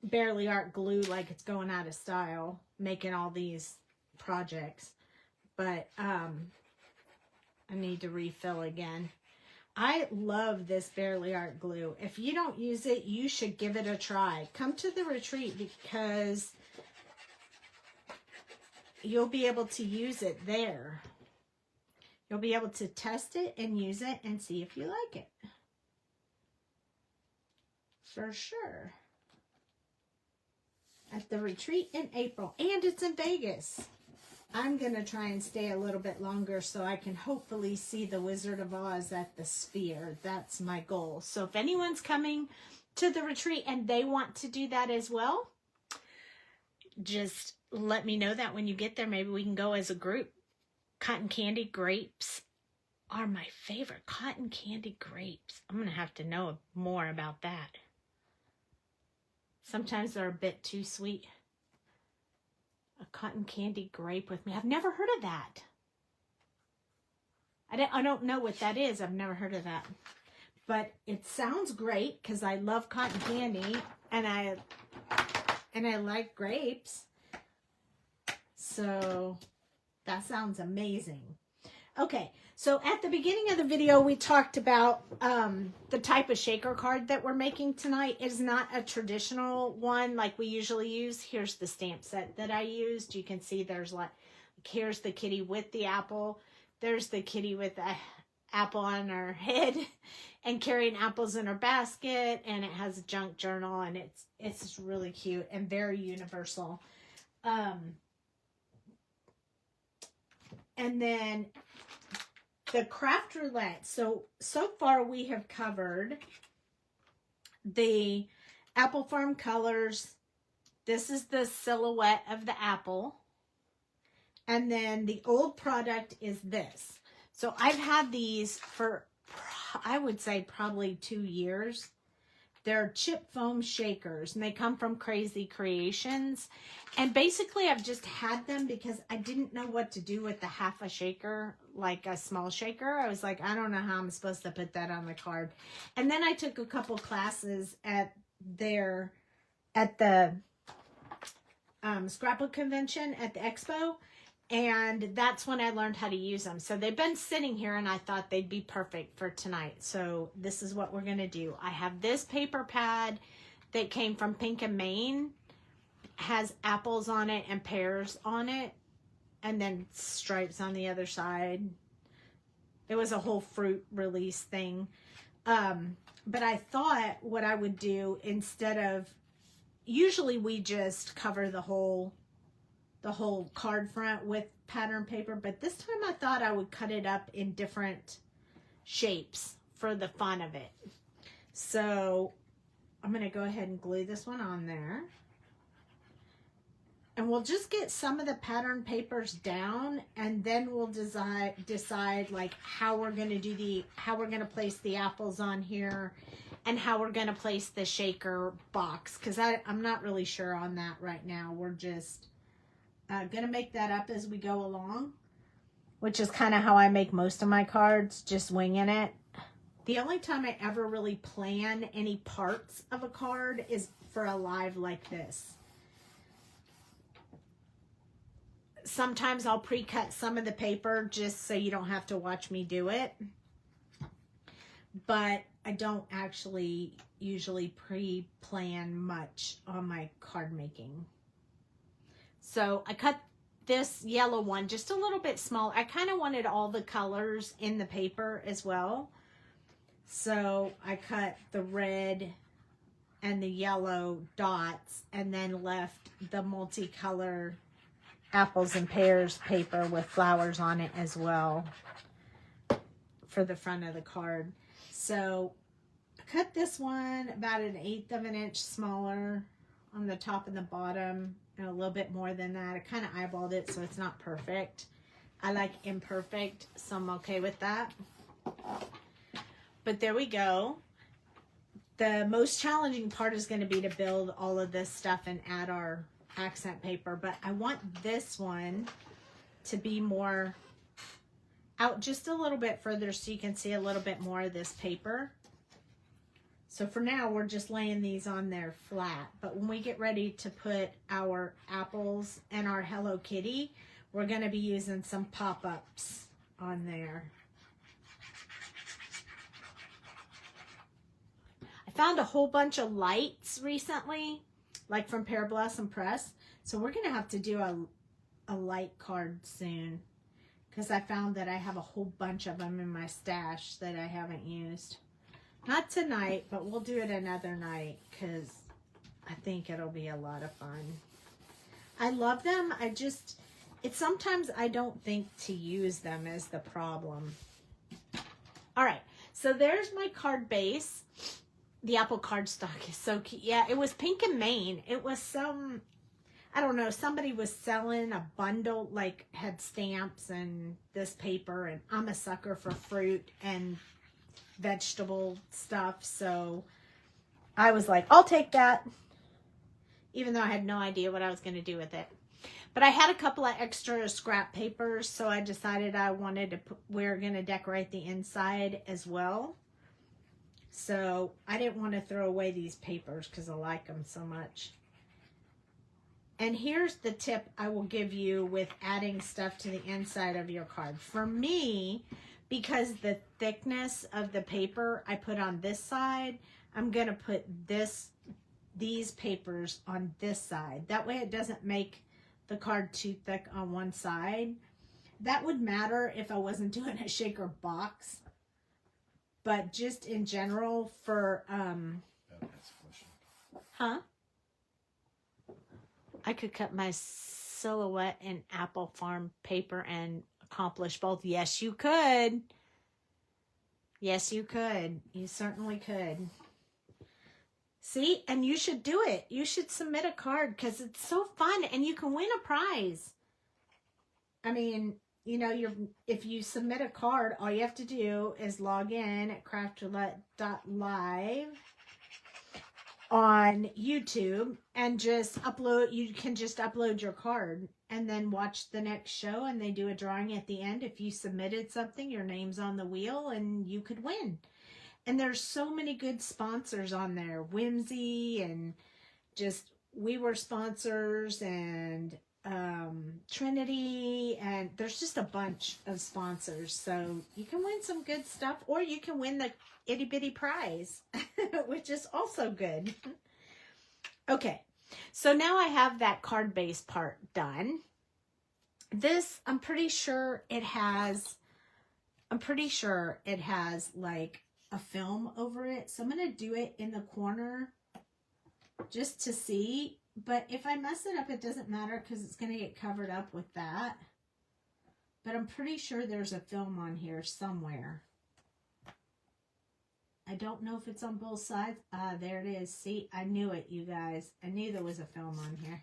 Barely Art glue like it's going out of style, making all these projects. But I need to refill again. I love this Barely Art glue. If you don't use it, you should give it a try. Come to the retreat because you'll be able to use it there. You'll be able to test it and use it and see if you like it. For sure. At the retreat in April. And it's in Vegas. I'm going to try and stay a little bit longer so I can hopefully see the Wizard of Oz at the Sphere. That's my goal. So if anyone's coming to the retreat and they want to do that as well, just let me know that when you get there. Maybe we can go as a group. Cotton candy grapes are my favorite. Cotton candy grapes. I'm going to have to know more about that. Sometimes they're a bit too sweet. A cotton candy grape with me. I've never heard of that. I don't know what that is. I've never heard of that. but it sounds great because I love cotton candy and I like grapes. So that sounds amazing. Okay, so at the beginning of the video, we talked about the type of shaker card that we're making tonight. It's not a traditional one like we usually use. Here's the stamp set that I used. You can see there's like, here's the kitty with the apple. There's the kitty with the apple on her head and carrying apples in her basket. And it has a junk journal, and it's really cute and very universal. And then the Craft Roulette. So far we have covered the Apple Farm colors. This is the silhouette of the apple. And then the old product is this. So I've had these for, I would say, probably 2 years. They're chip foam shakers, and they come from Krazy Kreations. And basically, I've just had them because I didn't know what to do with the half a shaker, like a small shaker. I was like, I don't know how I'm supposed to put that on the card. And then I took a couple classes at the scrapbook convention at the expo. And that's when I learned how to use them. So they've been sitting here, and I thought they'd be perfect for tonight. So this is what we're going to do. I have this paper pad that came from Pink and Maine. Has apples on it and pears on it. And then stripes on the other side. It was a whole fruit release thing. But I thought what I would do, instead of... Usually we just cover the whole card front with pattern paper, but this time I thought I would cut it up in different shapes for the fun of it. So I'm going to go ahead and glue this one on there. And we'll just get some of the pattern papers down, and then we'll decide like how we're going to place the apples on here and how we're going to place the shaker box, because I'm not really sure on that right now. We're just gonna make that up as we go along, which is kind of how I make most of my cards, just winging it. The only time I ever really plan any parts of a card is for a live like this. Sometimes I'll pre-cut some of the paper just so you don't have to watch me do it, but I don't actually usually pre-plan much on my card making. So I cut this yellow one just a little bit small. I kind of wanted all the colors in the paper as well. So I cut the red and the yellow dots, and then left the multicolor apples and pears paper with flowers on it as well for the front of the card. So I cut this one about 1/8 of an inch smaller on the top and the bottom. A little bit more than that. I kind of eyeballed it, so it's not perfect. I like imperfect, so I'm okay with that. But there we go. The most challenging part is going to be to build all of this stuff and add our accent paper. But I want this one to be more out just a little bit further so you can see a little bit more of this paper. So for now, we're just laying these on there flat. But when we get ready to put our apples and our Hello Kitty, we're going to be using some pop-ups on there. I found a whole bunch of lights recently, like from Pear Blossom Press. So we're going to have to do a light card soon, because I found that I have a whole bunch of them in my stash that I haven't used. Not tonight, but we'll do it another night, because I think it'll be a lot of fun. I love them. Sometimes I don't think to use them is the problem. All right, so there's my card base. The apple cardstock is so cute. Yeah, it was Pink and Maine. It was I don't know, somebody was selling a bundle, like had stamps and this paper, and I'm a sucker for fruit and vegetable stuff, so I was like, I'll take that, even though I had no idea what I was going to do with it. But I had a couple of extra scrap papers, so I decided I wanted to we're going to decorate the inside as well. So I didn't want to throw away these papers because I like them so much. And here's the tip I will give you with adding stuff to the inside of your card. For me, because the thickness of the paper I put on this side, I'm going to put these papers on this side. That way it doesn't make the card too thick on one side. That would matter if I wasn't doing a shaker box. But just in general for, I could cut my silhouette in Apple Farm paper and accomplish both. Yes, you could. Yes, you could. You certainly could. See, and you should do it. You should submit a card because it's so fun and you can win a prize. I mean, you know, if you submit a card, all you have to do is log in at craftroulette.live on YouTube and just upload. You can just upload your card and then watch the next show, and they do a drawing at the end. If you submitted something, your name's on the wheel and you could win. And there's so many good sponsors on there. Whimsy and just We Were sponsors and Trinity, and there's just a bunch of sponsors. So you can win some good stuff, or you can win the itty bitty prize, which is also good. Okay, so now I have that card base part done. This, I'm pretty sure it has like a film over it. So I'm going to do it in the corner just to see. But if I mess it up, it doesn't matter because it's going to get covered up with that. But I'm pretty sure there's a film on here somewhere. I don't know if it's on both sides. Ah, there it is. See, I knew it, you guys. I knew there was a film on here.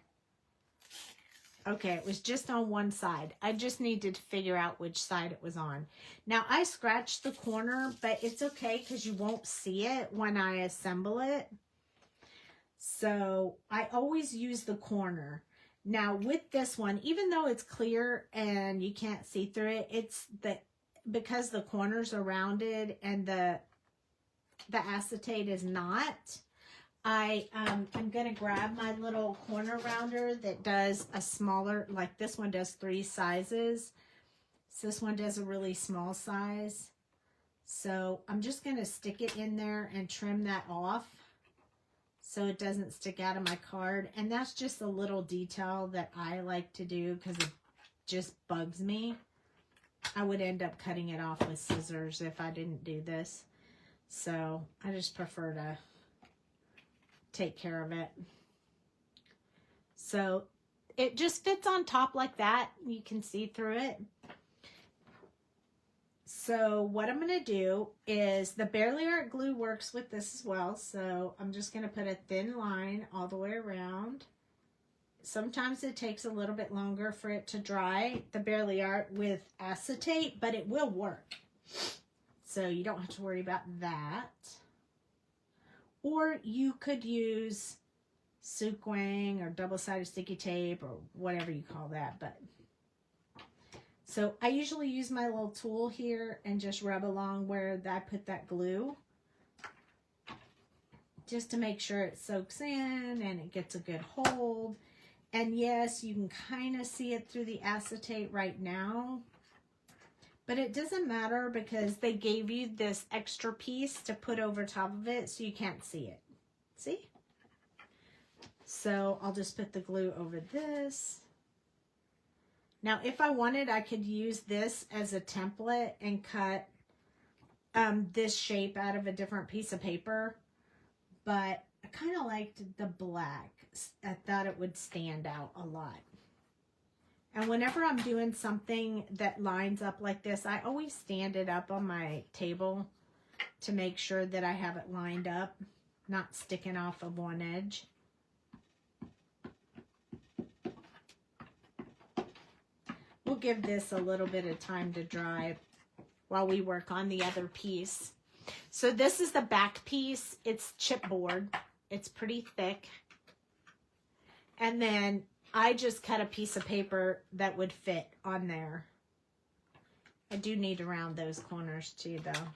Okay, it was just on one side. I just needed to figure out which side it was on. Now, I scratched the corner, but it's okay because you won't see it when I assemble it. So I always use the corner. Now with this one, even though it's clear and you can't see through it, because the corners are rounded and the acetate is not, I'm going to grab my little corner rounder that does a smaller, like this one does 3 sizes. So this one does a really small size. So I'm just going to stick it in there and trim that off so it doesn't stick out of my card. And that's just a little detail that I like to do because it just bugs me. I would end up cutting it off with scissors if I didn't do this. So I just prefer to take care of it. So it just fits on top like that. You can see through it. So what I'm going to do is the Barely Art glue works with this as well. So I'm just going to put a thin line all the way around. Sometimes it takes a little bit longer for it to dry, the Barely Art with acetate, but it will work. So you don't have to worry about that. Or you could use Sukwang or double-sided sticky tape or whatever you call that. But so I usually use my little tool here and just rub along where I put that glue, just to make sure it soaks in and it gets a good hold. And yes, you can kind of see it through the acetate right now, but it doesn't matter because they gave you this extra piece to put over top of it so you can't see it. See? So I'll just put the glue over this. Now, if I wanted, I could use this as a template and cut this shape out of a different piece of paper, but I kind of liked the black. I thought it would stand out a lot. And whenever I'm doing something that lines up like this, I always stand it up on my table to make sure that I have it lined up, not sticking off of one edge. We'll give this a little bit of time to dry while we work on the other piece. So this is the back piece. It's chipboard. It's pretty thick. And then I just cut a piece of paper that would fit on there. I do need to round those corners too, though.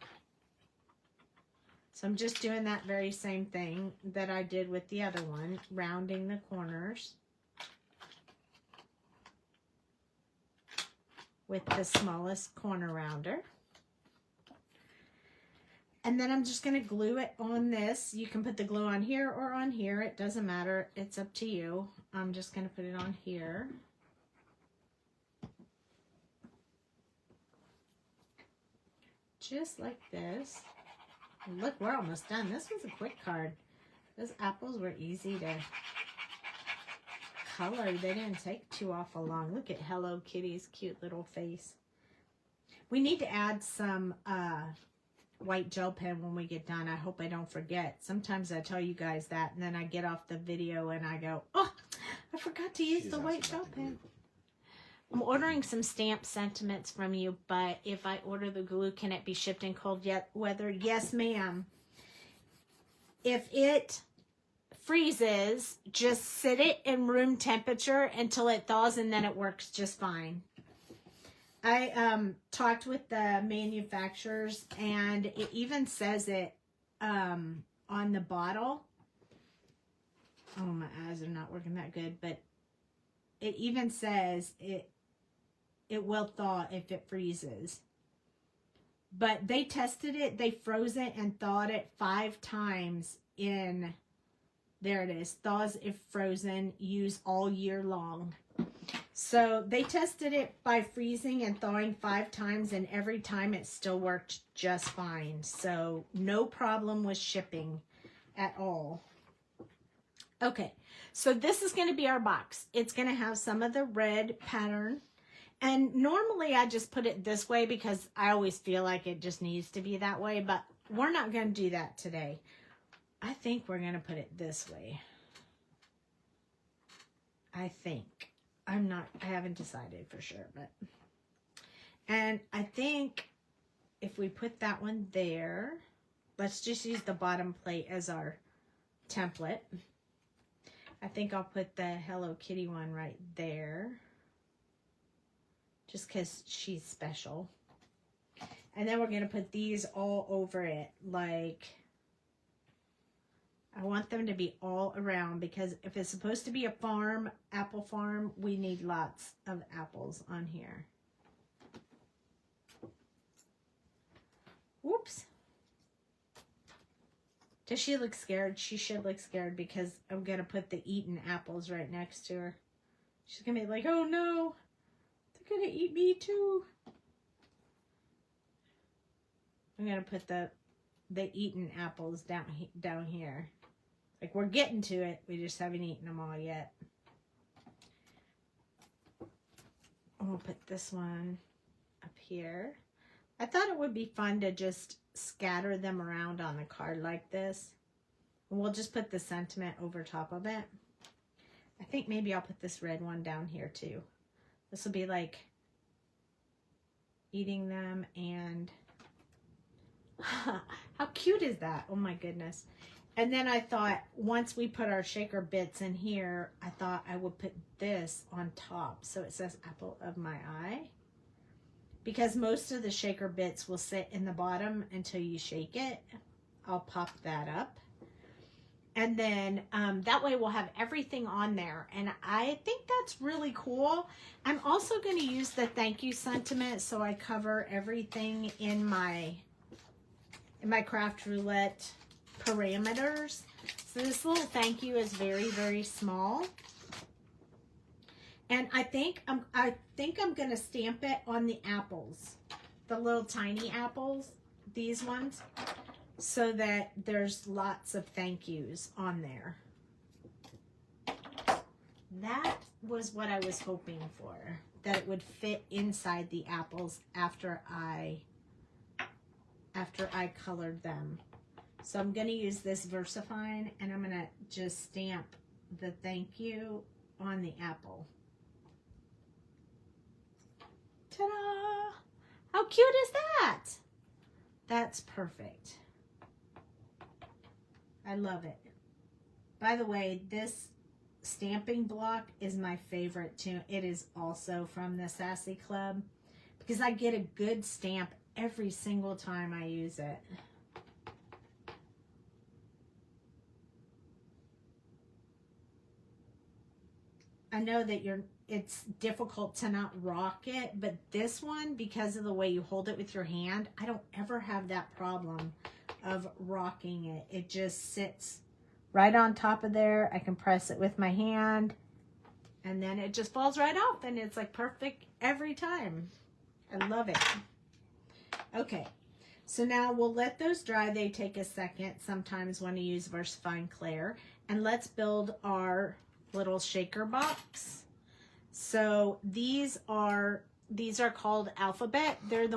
So I'm just doing that very same thing that I did with the other one, rounding the corners with the smallest corner rounder. And then I'm just going to glue it on this. You can put the glue on here or on here. It doesn't matter. It's up to you. I'm just going to put it on here. Just like this. Look, we're almost done. This was a quick card. Those apples were easy to color. They didn't take too awful long. Look at Hello Kitty's cute little face. We need to add some white gel pen when we get done. I hope I don't forget. Sometimes I tell you guys that and then I get off the video and I go, oh, I forgot to use the white gel pen. I'm ordering some stamp sentiments from you, but if I order the glue, can it be shipped in cold weather? Yes, ma'am. If it freezes, just sit it in room temperature until it thaws and then it works just fine. I talked with the manufacturers and it even says it on the bottle. Oh, my eyes are not working that good, but it even says it will thaw if it freezes. But they tested it, they froze it and thawed it 5 times in, there it is, thaws if frozen, use all year long. So they tested it by freezing and thawing 5 times and every time it still worked just fine. So no problem with shipping at all. Okay, so this is going to be our box. It's going to have some of the red pattern. And normally I just put it this way because I always feel like it just needs to be that way. But we're not going to do that today. I think we're going to put it this way. I think. I haven't decided for sure, but. And I think if we put that one there, let's just use the bottom plate as our template. I think I'll put the Hello Kitty one right there. Just because she's special. And then we're going to put these all over it. Like, I want them to be all around because if it's supposed to be a farm, apple farm, we need lots of apples on here. Whoops. Does she look scared? She should look scared because I'm going to put the eaten apples right next to her. She's going to be like, oh no, they're going to eat me too. I'm going to put the eaten apples down here. Like, we're getting to it. We just haven't eaten them all yet. We'll put this one up here. I thought it would be fun to just scatter them around on the card like this. And we'll just put the sentiment over top of it. I think maybe I'll put this red one down here too. This will be like eating them and how cute is that? Oh my goodness. And then I thought once we put our shaker bits in here, I thought I would put this on top. So it says apple of my eye. Because most of the shaker bits will sit in the bottom until you shake it. I'll pop that up. And then that way we'll have everything on there. And I think that's really cool. I'm also going to use the thank you sentiment so I cover everything in my Craft Roulette parameters. So this little thank you is very, very small. And I think I'm going to stamp it on the apples, the little tiny apples, these ones, so that there's lots of thank yous on there. That was what I was hoping for, that it would fit inside the apples after I colored them. So I'm going to use this VersaFine and I'm going to just stamp the thank you on the apple. Ta-da! How cute is that? That's perfect. I love it. By the way, this stamping block is my favorite too. It is also from the Sassy Club because I get a good stamp every single time I use it. I know that it's difficult to not rock it, but this one, because of the way you hold it with your hand, I don't ever have that problem of rocking it. It just sits right on top of there. I can press it with my hand, and then it just falls right off, and it's like perfect every time. I love it. Okay, so now we'll let those dry. They take a second. Sometimes when you use VersaFine Clair. And let's build our little shaker box. So these are called Alphabet. They're in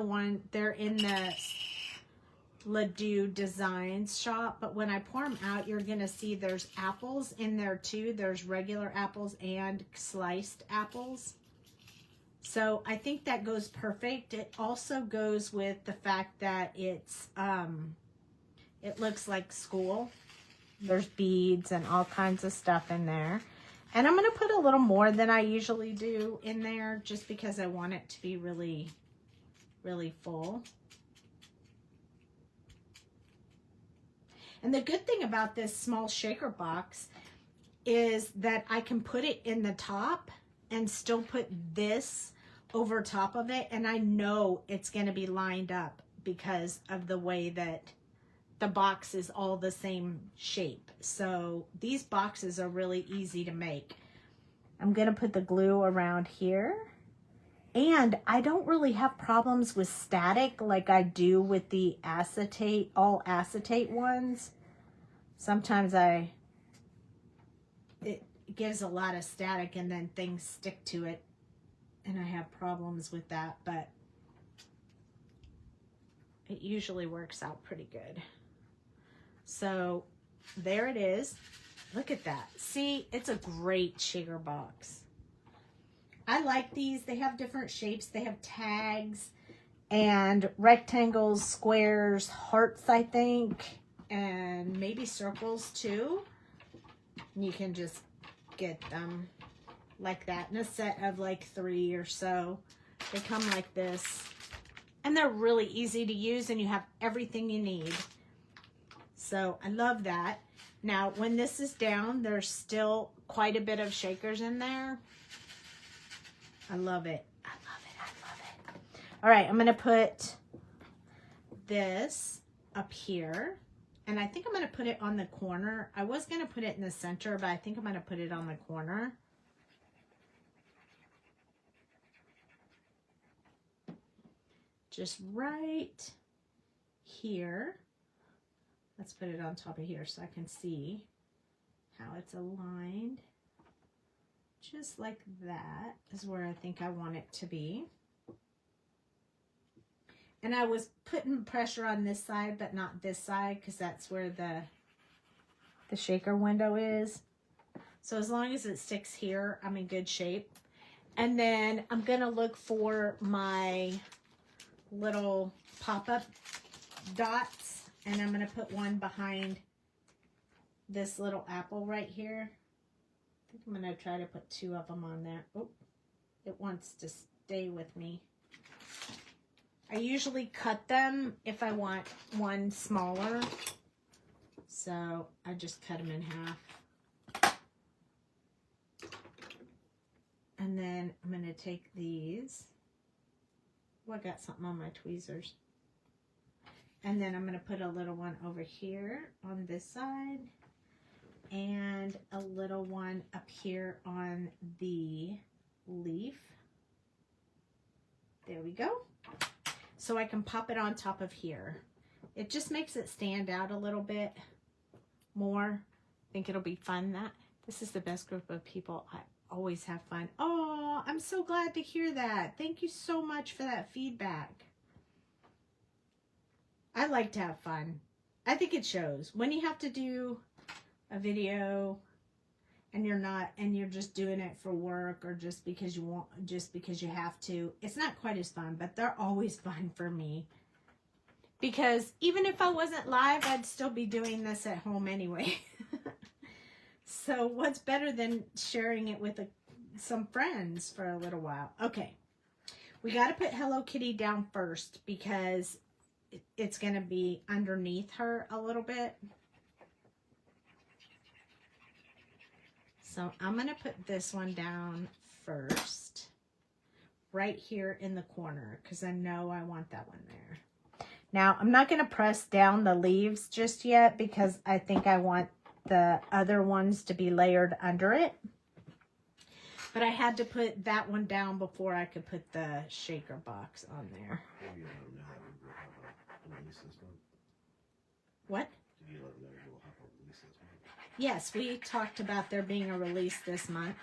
the Doux Designs shop, but when I pour them out, you're gonna see there's apples in there too. There's regular apples and sliced apples. So I think that goes perfect. It also goes with the fact that it's it looks like school. There's beads and all kinds of stuff in there. And I'm going to put a little more than I usually do in there just because I want it to be really, really full. And the good thing about this small shaker box is that I can put it in the top and still put this over top of it. And I know it's going to be lined up because of the way that the box is all the same shape. So these boxes are really easy to make. I'm going to put the glue around here. And I don't really have problems with static like I do with the acetate, all acetate ones. Sometimes it gives a lot of static and then things stick to it. And I have problems with that, but it usually works out pretty good. So there it is. Look at that. See, it's a great shaker box. I like these. They have different shapes. They have tags and rectangles, squares, hearts, I think, and maybe circles too. You can just get them like that in a set of like 3 or so. They come like this. And they're really easy to use and you have everything you need. So I love that. Now, when this is down, there's still quite a bit of shakers in there. I love it. I love it. I love it. All right, I'm going to put this up here. And I think I'm going to put it on the corner. I was going to put it in the center, but I think I'm going to put it on the corner. Just right here. Let's put it on top of here so I can see how it's aligned. Just like that is where I think I want it to be. And I was putting pressure on this side, but not this side, because that's where the shaker window is. So as long as it sticks here, I'm in good shape. And then I'm gonna look for my little pop-up dots, and I'm gonna put one behind this little apple right here. I think I'm gonna try to put 2 of them on there. Oh, it wants to stay with me. I usually cut them if I want one smaller, so I just cut them in half. And then I'm gonna take these. Oh, I got something on my tweezers. And then I'm going to put a little one over here on this side and a little one up here on the leaf. There we go. So I can pop it on top of here. It just makes it stand out a little bit more. I think it'll be fun. This is the best group of people. I always have fun. Oh, I'm so glad to hear that. Thank you so much for that feedback. I like to have fun. I think it shows. When you have to do a video and you're just doing it for work or just because you have to, it's not quite as fun, but they're always fun for me. Because even if I wasn't live, I'd still be doing this at home anyway. So what's better than sharing it with some friends for a little while? Okay, we got to put Hello Kitty down first because it's going to be underneath her a little bit. So I'm going to put this one down first, right here in the corner, because I know I want that one there. Now, I'm not going to press down the leaves just yet because I think I want the other ones to be layered under it. But I had to put that one down before I could put the shaker box on there. What? Yes, we talked about there being a release this month.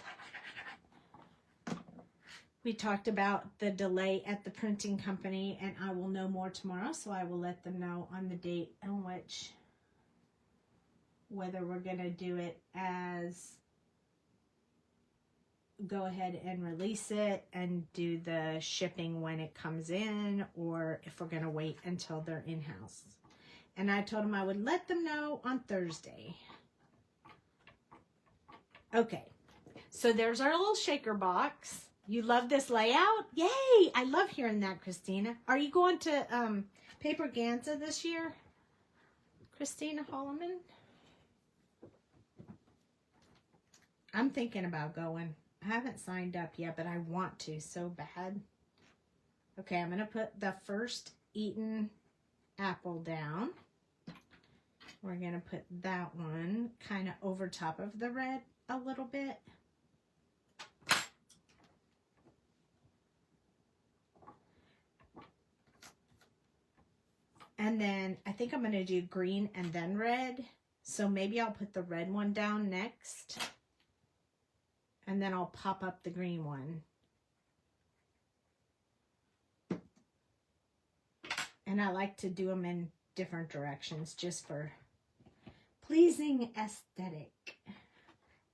We talked about the delay at the printing company, and I will know more tomorrow, so I will let them know on the date on which, whether we're going to do it as go ahead and release it and do the shipping when it comes in, or if we're going to wait until they're in-house. And I told them I would let them know on Thursday. Okay, so there's our little shaker box. You love this layout? Yay! I love hearing that, Christina. Are you going to Paper Ganza this year? Christina Holloman? I'm thinking about going. I haven't signed up yet, but I want to so bad. Okay, I'm going to put the first eaten apple down. We're going to put that one kind of over top of the red a little bit. And then I think I'm going to do green and then red. So maybe I'll put the red one down next. And then I'll pop up the green one. And I like to do them in different directions just for pleasing aesthetic.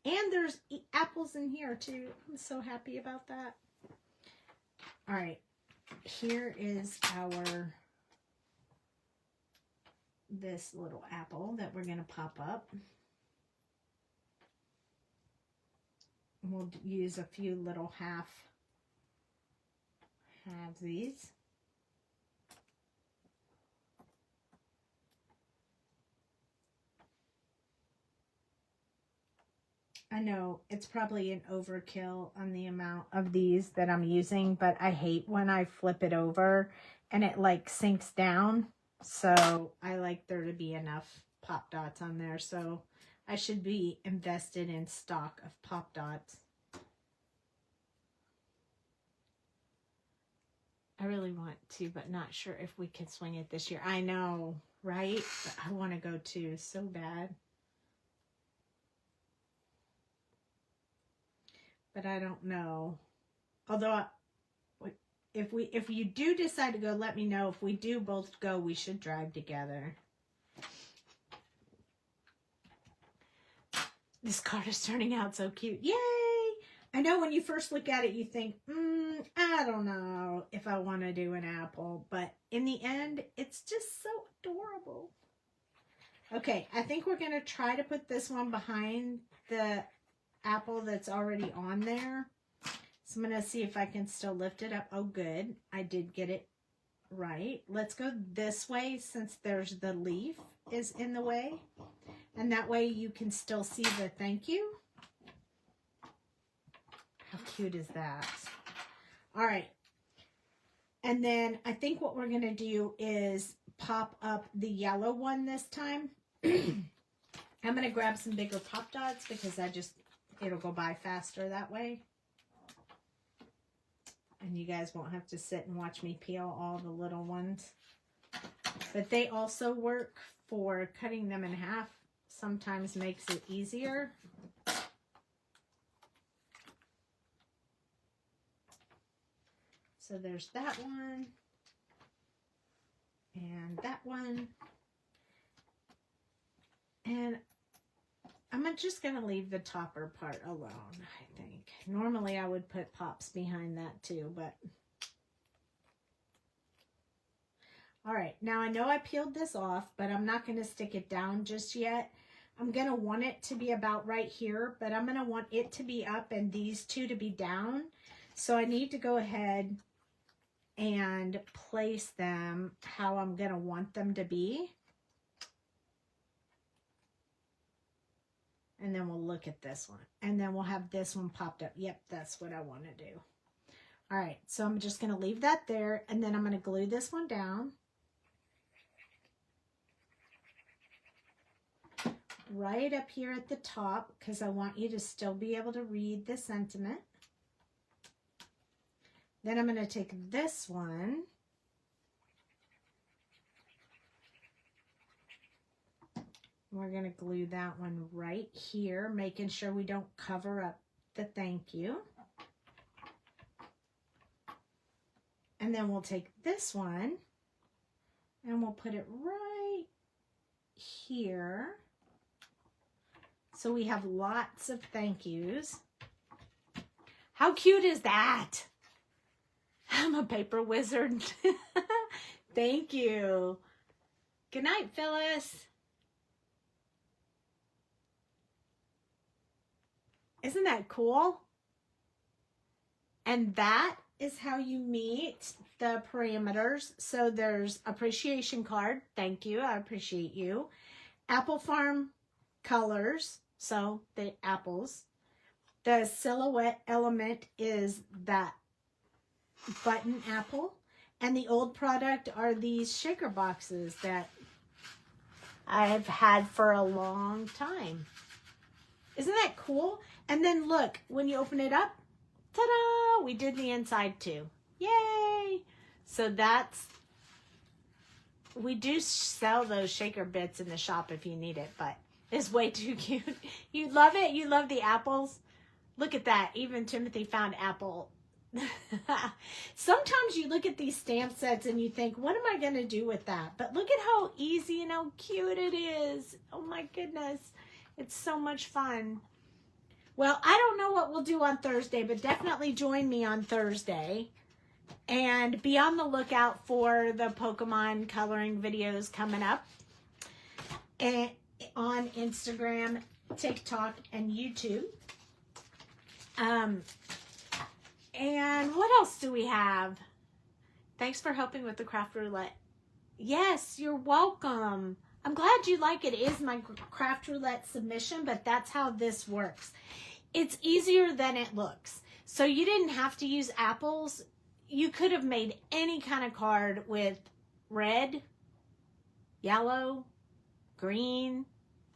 And there's apples in here too. I'm so happy about that. All right. Here is our... this little apple that we're going to pop up. We'll use a few little halvesies. I know it's probably an overkill on the amount of these that I'm using, but I hate when I flip it over and it like sinks down. So I like there to be enough pop dots on there. So I should be invested in stock of pop dots. I really want to, but not sure if we can swing it this year. I know, right? But I want to go too so bad. But I don't know. Although if you do decide to go, let me know. If we do both go, we should drive together. This card is turning out so cute. Yay! I know when you first look at it, you think, I don't know if I want to do an apple. But in the end, it's just so adorable. Okay, I think we're going to try to put this one behind the apple that's already on there. So I'm going to see if I can still lift it up. Oh, good. I did get it right. Let's go this way since there's the leaf is in the way. And that way you can still see the thank you. How cute is that? All right. And then I think what we're going to do is pop up the yellow one this time. I'm going to grab some bigger pop dots because it'll go by faster that way. And you guys won't have to sit and watch me peel all the little ones. But they also work for cutting them in half. Sometimes makes it easier. So there's that one. And that one. And I'm just going to leave the topper part alone, I think. Normally I would put pops behind that too, but... All right, now I know I peeled this off, but I'm not going to stick it down just yet. I'm going to want it to be about right here, but I'm going to want it to be up and these two to be down. So I need to go ahead and place them how I'm going to want them to be. And then we'll look at this one. And then we'll have this one popped up. Yep, that's what I want to do. All right, so I'm just going to leave that there. And then I'm going to glue this one down. Right up here at the top, because I want you to still be able to read the sentiment. Then I'm going to take this one. We're going to glue that one right here, making sure we don't cover up the thank you. And then we'll take this one and we'll put it right here. So we have lots of thank yous. How cute is that? I'm a paper wizard. Thank you. Good night, Phyllis. Isn't that cool? And that is how you meet the parameters. So there's appreciation card. Thank you. I appreciate you. Apple Farm colors. So the apples. The silhouette element is that button apple. And the old product are these shaker boxes that I've had for a long time. Isn't that cool? And then look, when you open it up, ta-da! We did the inside too. Yay! So that's, we do sell those shaker bits in the shop if you need it, but it's way too cute. You love it? You love the apples? Look at that. Even Timothy found apple. Sometimes you look at these stamp sets and you think, what am I going to do with that? But look at how easy and how cute it is. Oh my goodness. It's so much fun. Well, I don't know what we'll do on Thursday, but definitely join me on Thursday. And be on the lookout for the Pokemon coloring videos coming up. And on Instagram, TikTok, and YouTube. And what else do we have? Thanks for helping with the Craft Roulette. Yes, you're welcome. I'm glad you like it. It is my Craft Roulette submission, but that's how this works. It's easier than it looks. So you didn't have to use apples. You could have made any kind of card with red, yellow, green,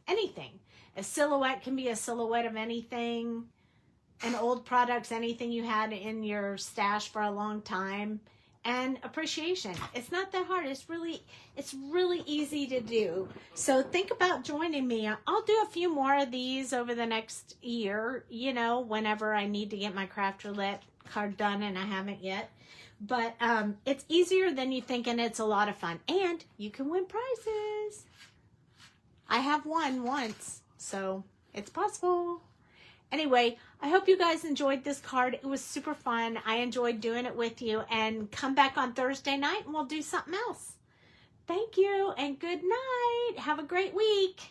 anything. A silhouette can be a silhouette of anything. An old product's anything you had in your stash for a long time. And appreciation. It's not that hard. It's really easy to do. So think about joining me. I'll do a few more of these over the next year, you know, whenever I need to get my Craft Roulette card done, and I haven't yet. But it's easier than you think, and it's a lot of fun. And you can win prizes. I have won once, so it's possible. Anyway, I hope you guys enjoyed this card. It was super fun. I enjoyed doing it with you. And come back on Thursday night and we'll do something else. Thank you and good night. Have a great week.